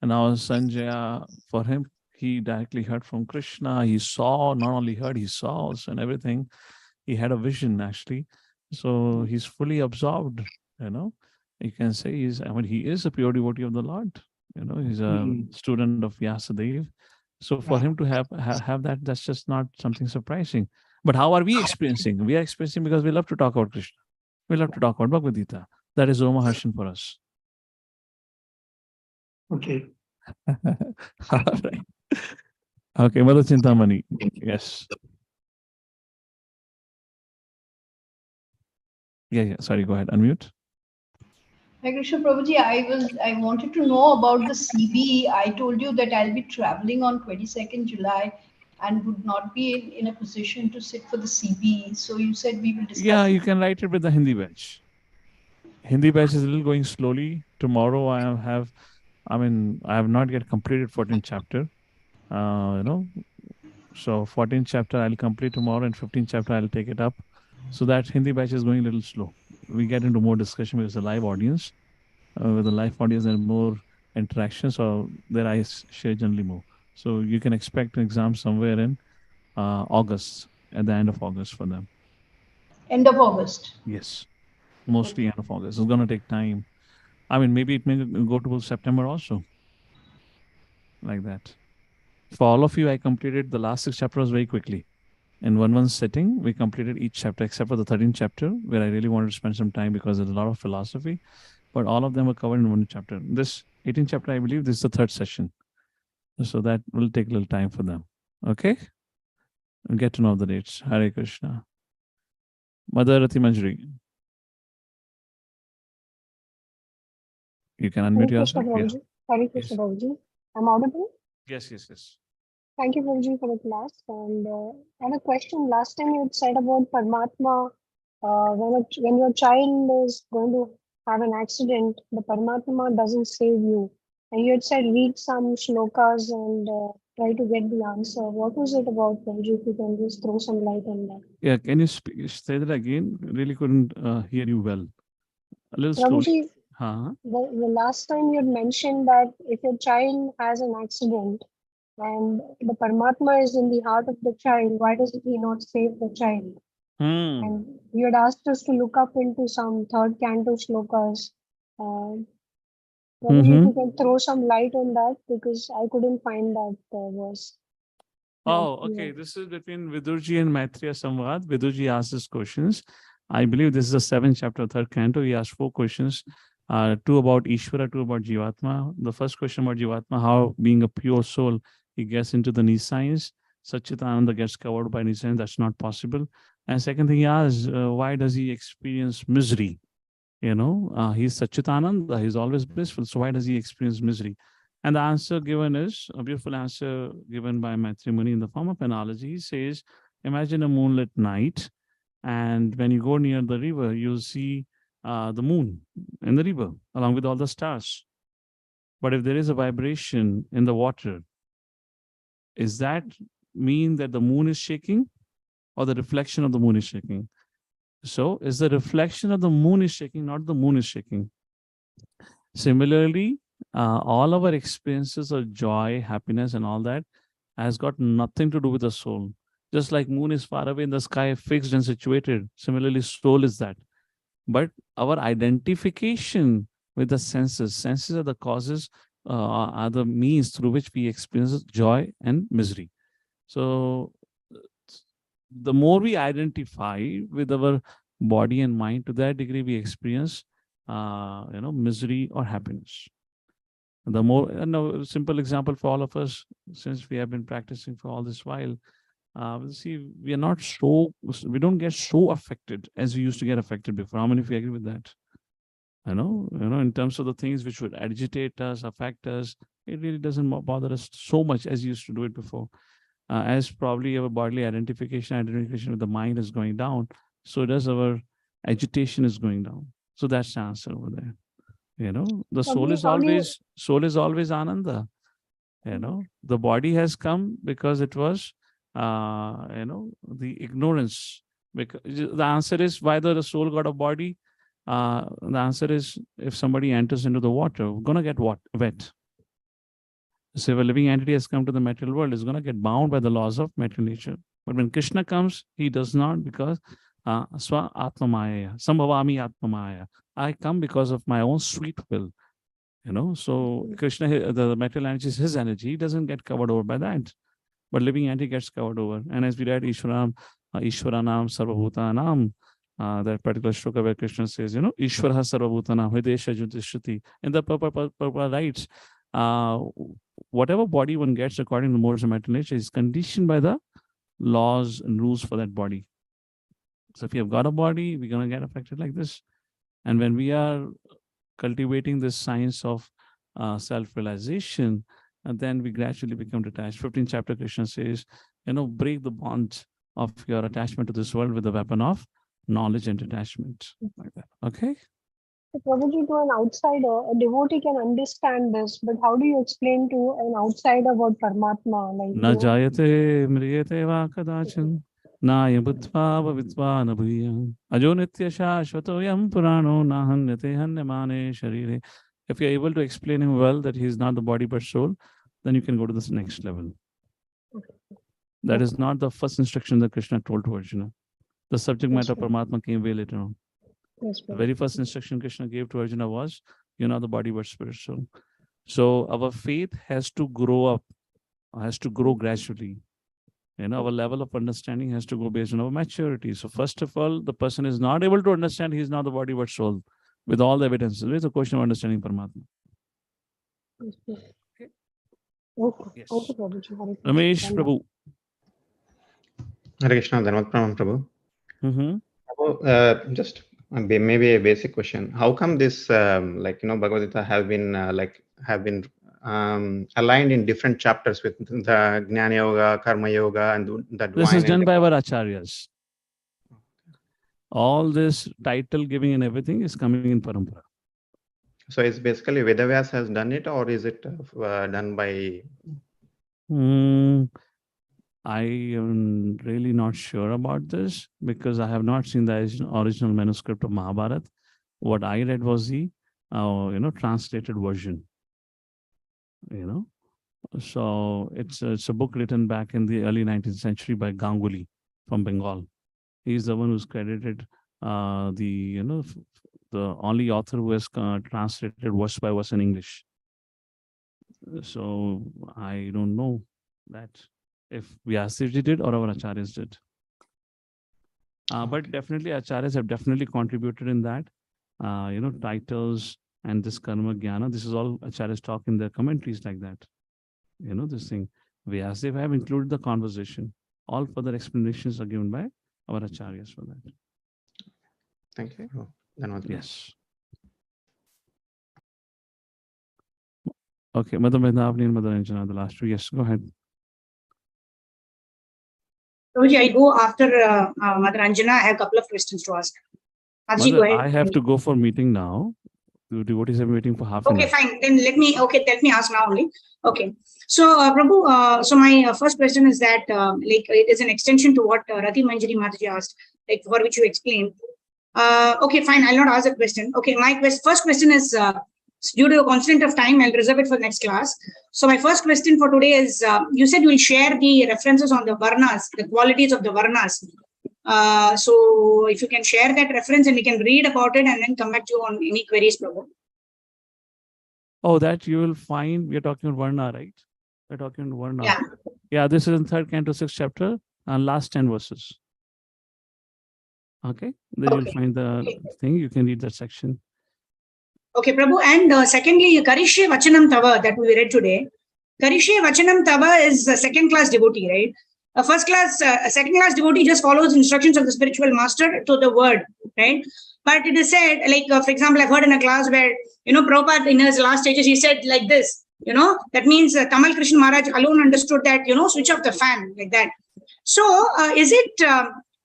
and now Sanjaya, for him, he directly heard from Krishna. He saw, not only heard, he saw also, and everything. He had a vision actually, so he's fully absorbed. You can say he is a pure devotee of the Lord. He's a student of Vyasadeva. So for him to have that, that's just not something surprising. But how are we experiencing? We are experiencing because we love to talk about Krishna. We love to talk about Bhagavad Gita. That is Roma Harshan for us. Okay. All right. Okay, Mother Chintamani. Yes. Yeah. Sorry, go ahead. Unmute. Hi Krishna Prabhuji, I wanted to know about the CB. I told you that I'll be traveling on 22nd July and would not be in a position to sit for the CB. So you said we will discuss. Yeah, you can write it with the Hindi batch. Hindi batch is a little going slowly. Tomorrow I have not yet completed 14th chapter. So 14th chapter I'll complete tomorrow, and 15th chapter I'll take it up. So that Hindi batch is going a little slow. We get into more discussion with the live audience. With the live audience and more interaction, so there I share generally more. So you can expect an exam somewhere in August, at the end of August for them. End of August? Yes, mostly end of August. It's going to take time. I mean, maybe it may go to September also, like that. For all of you, I completed the last 6 chapters very quickly. In one sitting, we completed each chapter except for the 13th chapter, where I really wanted to spend some time because there's a lot of philosophy. But all of them were covered in one chapter. This 18th chapter, I believe, this is the 3rd session. So that will take a little time for them. Okay? We'll get to know the dates. Hare Krishna. Mother Rati Manjari. You can unmute yourself. Hare Krishna Prabhuji. I'm audible? Yes. Thank you, Prabhuji, for the class. And I have a question. Last time you had said about Paramatma, when your child is going to have an accident, the Paramatma doesn't save you. And you had said read some shlokas and try to get the answer. What was it about, Prabhuji? If you can just throw some light on that. Yeah, can you say that again? Really couldn't hear you well. A little slowly. Prabhuji, the last time you had mentioned that if your child has an accident and the Paramatma is in the heart of the child, why does he not save the child? And you had asked us to look up into some 3rd canto shlokas. Probably if you can throw some light on that, because I couldn't find that verse. Oh, okay. Yeah. This is between Vidurji and Maitreya Samvad. Vidurji asked his questions. I believe this is the 7th chapter, 3rd canto. He asked 4 questions. 2 about Ishvara, 2 about Jivatma. The first question about Jivatma, how being a pure soul, he gets into the Nisayans. Satchitananda gets covered by Nisayans. That's not possible. And second thing he asks, why does he experience misery? He's Satchitananda. He's always blissful. So why does he experience misery? And the answer given is a beautiful answer given by Maitri Muni in the form of analogy. He says, imagine a moonlit night. And when you go near the river, you'll see the moon in the river along with all the stars. But if there is a vibration in the water, is that mean that the moon is shaking or the reflection of the moon is shaking? So is the reflection of the moon is shaking, not the moon is shaking. Similarly, all our experiences of joy, happiness, and all that has got nothing to do with the soul. Just like moon is far away in the sky, fixed and situated. Similarly, soul is that. But our identification with the senses are the causes, are the means through which we experience joy and misery. So the more we identify with our body and mind, to that degree we experience, misery or happiness. The more, a simple example for all of us, since we have been practicing for all this while, see, we don't get so affected as we used to get affected before. How many of you agree with that? In terms of the things which would agitate us, affect us, it really doesn't bother us so much as used to do it before. As probably our bodily identification with the mind is going down, so does our agitation is going down. So that's the answer over there. The soul is always Ananda. The body has come because it was, the ignorance. Because the answer is why the soul got a body. The answer is if somebody enters into the water, we're gonna get wet. So if a living entity has come to the material world, is going to get bound by the laws of material nature. But when Krishna comes, he does not, because Swa Atmamaya, Sambhavami Atmamaya. I come because of my own sweet will. So Krishna, the material energy is his energy. He doesn't get covered over by that. But living entity gets covered over. And as we read Ishwaranam, Sarvabhutanam, that particular shloka where Krishna says, Ishwara Sarvabhutanam, Hridesha Jyotishruti. In the Prabhupada writes, whatever body one gets according to the modes of material nature is conditioned by the laws and rules for that body. So if you have got a body, we're going to get affected like this. And when we are cultivating this science of self-realization, and then we gradually become detached. 15th chapter, Krishna says, break the bond of your attachment to this world with the weapon of knowledge and detachment. Like that. Okay? So Prabhuji, to an outsider, a devotee can understand this, but how do you explain to an outsider about Paramatma? Na jayate mriyate va kadachan, na yabutva bhavitva na bhuyam, ajo nitya shashvato yam purano na hanyate hanyamane sharire. If you're able to explain him well that he is not the body but soul, then you can go to this next level. That is not the first instruction that Krishna told to Arjuna. The subject matter of Paramatma came way later on. The very first instruction Krishna gave to Arjuna was, you're not the body but spirit soul. So our faith has to grow up, has to grow gradually. Our level of understanding has to go based on our maturity. So first of all, the person is not able to understand he's not the body but soul with all the evidences. It's a question of understanding Paramatma. Okay. Yes. Okay, Prabhuji. Ramesh Prabhu. Hare Krishna, Dhanvat Pranam Prabhu. Just maybe a basic question. How come this, Bhagavad Gita have been aligned in different chapters with the Jnana Yoga, Karma Yoga, and the divine? This is done by our acharyas. All this title giving and everything is coming in Parampara. So it's basically Vedavyas has done it, or is it done by? I am really not sure about this because I have not seen the original manuscript of Mahabharata. What I read was the, translated version. So it's a book written back in the early 19th century by Ganguly from Bengal. He's the one who's credited the only author who has translated verse by verse in English. So I don't know that if Vyasdev did or our acharyas did. But definitely acharyas have definitely contributed in that. Titles and this karma jnana, this is all acharyas talk in their commentaries like that. This thing. Vyasdev have included the conversation. All further explanations are given by our acharyas for that. Thank you. Yes. Okay, Mother Medhavni and Mother Anjana, the last two. Yes, go ahead. Prabhuji, I go after Mother Anjana. I have a couple of questions to ask. Mother, go ahead. I have to go for meeting now. The devotees have been waiting for half an Okay, hour. fine. Then let me ask now only. Okay. So, Prabhu, so my first question is that, like, it is an extension to what Rati Manjari Mataji asked, like, for which you explained. Okay, fine. I'll not ask a question. Okay, my first question is, due to a constraint of time, I'll reserve it for next class. So my first question for today is, you said you will share the references on the varnas, the qualities of the varnas. So if you can share that reference and we can read about it and then come back to you on any queries, Prabhu. Oh, that you will find, we're talking about Varna, right? We're talking about Varna. Yeah. Yeah, this is in 3rd canto, 6th chapter, and last 10 verses. Okay, then you'll find the thing, you can read that section. Okay, Prabhu. And secondly, Karishye Vachanam Tava that we read today. Karishye Vachanam Tava is a second class devotee, right? A second class devotee just follows instructions of the spiritual master to the word, right? But it is said, like, for example, I've heard in a class where, Prabhupada in his last stages, he said like this, that means Tamal Krishna Maharaj alone understood that, switch off the fan, like that. So is it,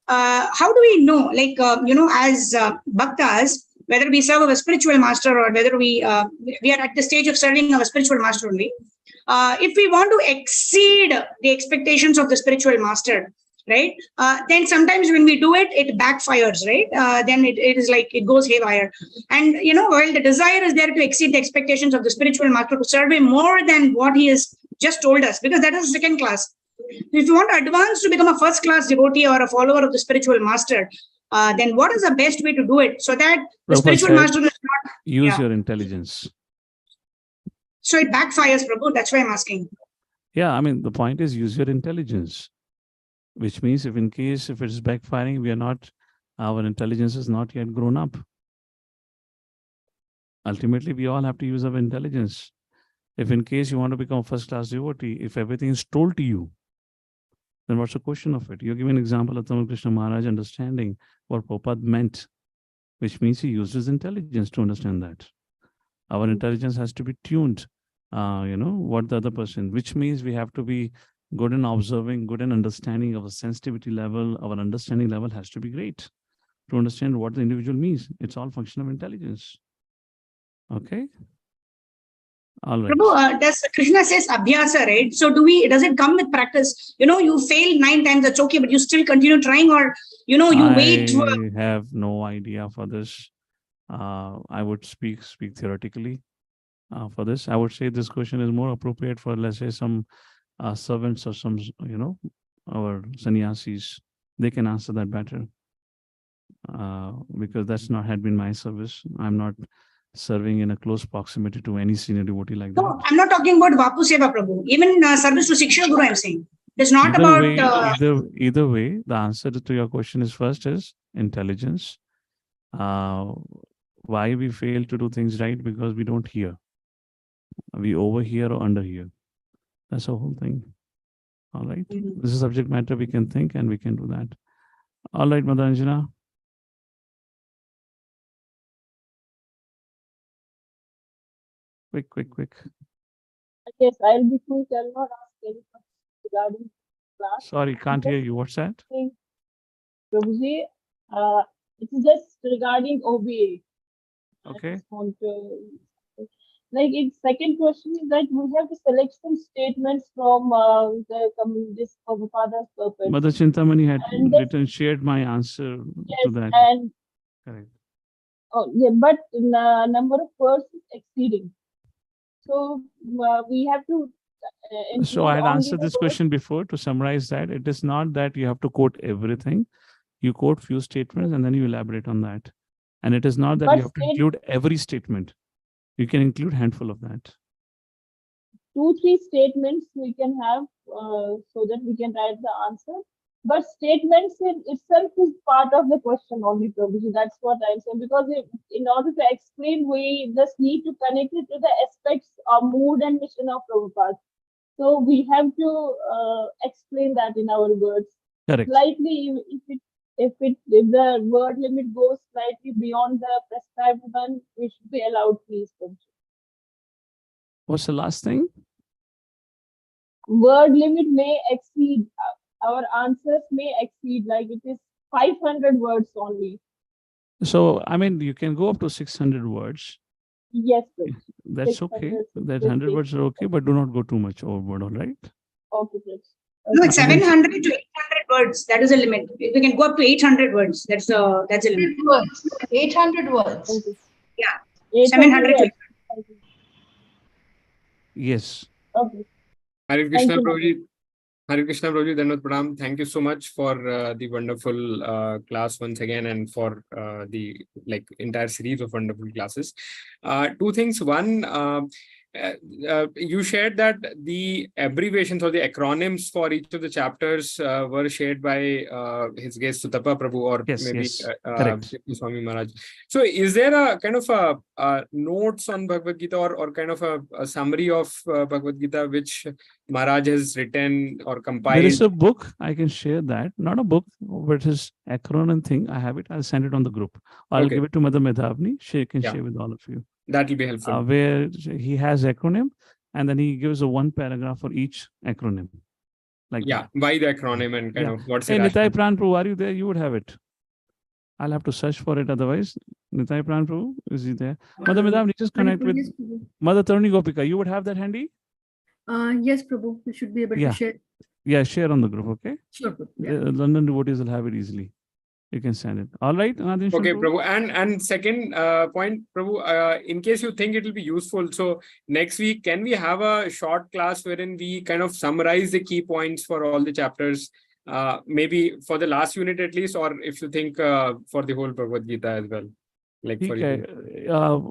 how do we know, like, as bhaktas, whether we serve a spiritual master or whether we are at the stage of serving our spiritual master only, if we want to exceed the expectations of the spiritual master, right, then sometimes when we do it, it backfires, right? Then it is like it goes haywire. And, while the desire is there to exceed the expectations of the spiritual master, to serve him more than what he has just told us, because that is second class. If you want to advance to become a first class devotee or a follower of the spiritual master, then what is the best way to do it so that the Prabhupada spiritual said, master is not use your intelligence. So it backfires, Prabhu. That's why I'm asking. Yeah, I mean, the point is use your intelligence, which means if it is backfiring, our intelligence is not yet grown up. Ultimately, we all have to use our intelligence. If in case you want to become a first class devotee, if everything is told to you, then what's the question of it? You're giving an example of Tamal Krishna Maharaj understanding what Prabhupada meant, which means he used his intelligence to understand that. Our intelligence has to be tuned, what the other person, which means we have to be good in observing, good in understanding of a sensitivity level. Our understanding level has to be great to understand what the individual means. It's all function of intelligence. Okay. All right. Prabhu, does Krishna says abhyasa, right? So does it come with practice? You fail 9 times, that's okay, but you still continue trying, or you wait. I have no idea for this. I would speak theoretically for this. I would say this question is more appropriate for, let's say, some servants or some, our sannyasis. They can answer that better because that's not had been my service. I'm not serving in a close proximity to any senior devotee like that. No, I'm not talking about Vapu Seva, Prabhu. Even service to Shiksha Guru, I'm saying. It's not Either way, the answer to your question is first is intelligence. Why we fail to do things right? Because we don't hear. We overhear or underhear. That's the whole thing. All right. This is subject matter we can think and we can do that. All right, Madanjana. Quick. Yes, I'll be quick. I'll not ask any questions regarding class. Sorry, can't hear you. What's that? Prabhuji, it's just regarding OBA. Okay. I just want to, like, its second question is that we have to select some statements from this Prabhupada's purpose. Mother Chintamani had shared my answer to that. And correct. Oh, yeah, but number of words is exceeding. So we have to. So I had answered this question before. To summarize that, it is not that you have to quote everything. You quote few statements and then you elaborate on that. And it is not that you have to include every statement. You can include handful of that. 2-3 statements we can have so that we can write the answer. But statements in itself is part of the question only, Prabhuji. That's what I'm saying. Because in order to explain, we just need to connect it to the aspects of mood and mission of Prabhupada. So we have to explain that in our words. Correct. Slightly, if the word limit goes slightly beyond the prescribed one, we should be allowed, please, Prabhuji. What's the last thing? Word limit may exceed. Our answers may exceed, like it is 500 words only. So, I mean, you can go up to 600 words. Yes, Prabhuji. That's okay. 600, That 100 words are okay, but do not go too much overboard, all right? Okay, Prabhuji. No, it's 700 to 800 words. That is a limit. We can go up to 800 words. That's a limit. 800 words. Yeah. 700 to 800. Yes. Okay. Hare Krishna, you, Prabhuji. Hare Krishna, Prabhuji. Dandavat Pranam. Thank you so much for the wonderful class once again, and for the entire series of wonderful classes. Two things. One, you shared that the abbreviations or the acronyms for each of the chapters were shared by his guest Sutapa Prabhu, or maybe correct. Swami Maharaj. So is there a kind of a notes on Bhagavad Gita, or kind of a summary of Bhagavad Gita which Maharaj has written or compiled? There is a book, I can share that. Not a book, but his acronym thing. I have it. I'll send it on the group. I'll give it to Mother Medhavni. She can share with all of you. That will be helpful. Where he has acronym, and then he gives a one paragraph for each acronym. Like why the acronym and kind of what's Hey, it? Nitai Pran Prabhu, are you there? You would have it. I'll have to search for it otherwise. Nitai Pran Prabhu, is he there? Mother Medhavni, just connect with Mother Taruni Gopika. You would have that handy? Yes, Prabhu. We should be able to share. Yeah, share on the group, okay? Sure, Prabhu. The London devotees will have it easily. You can send it. All right, Anadin Okay, Prabhu. Prabhu. And second point, Prabhu, in case you think it will be useful, so next week, can we have a short class wherein we kind of summarize the key points for all the chapters, maybe for the last unit at least, or if you think for the whole Bhagavad Gita as well?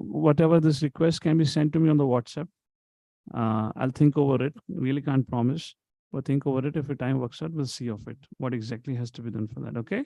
Whatever this request can be sent to me on the WhatsApp. I'll think over it. Really can't promise, but think over it. If your time works out, we'll see of it. What exactly has to be done for that, okay?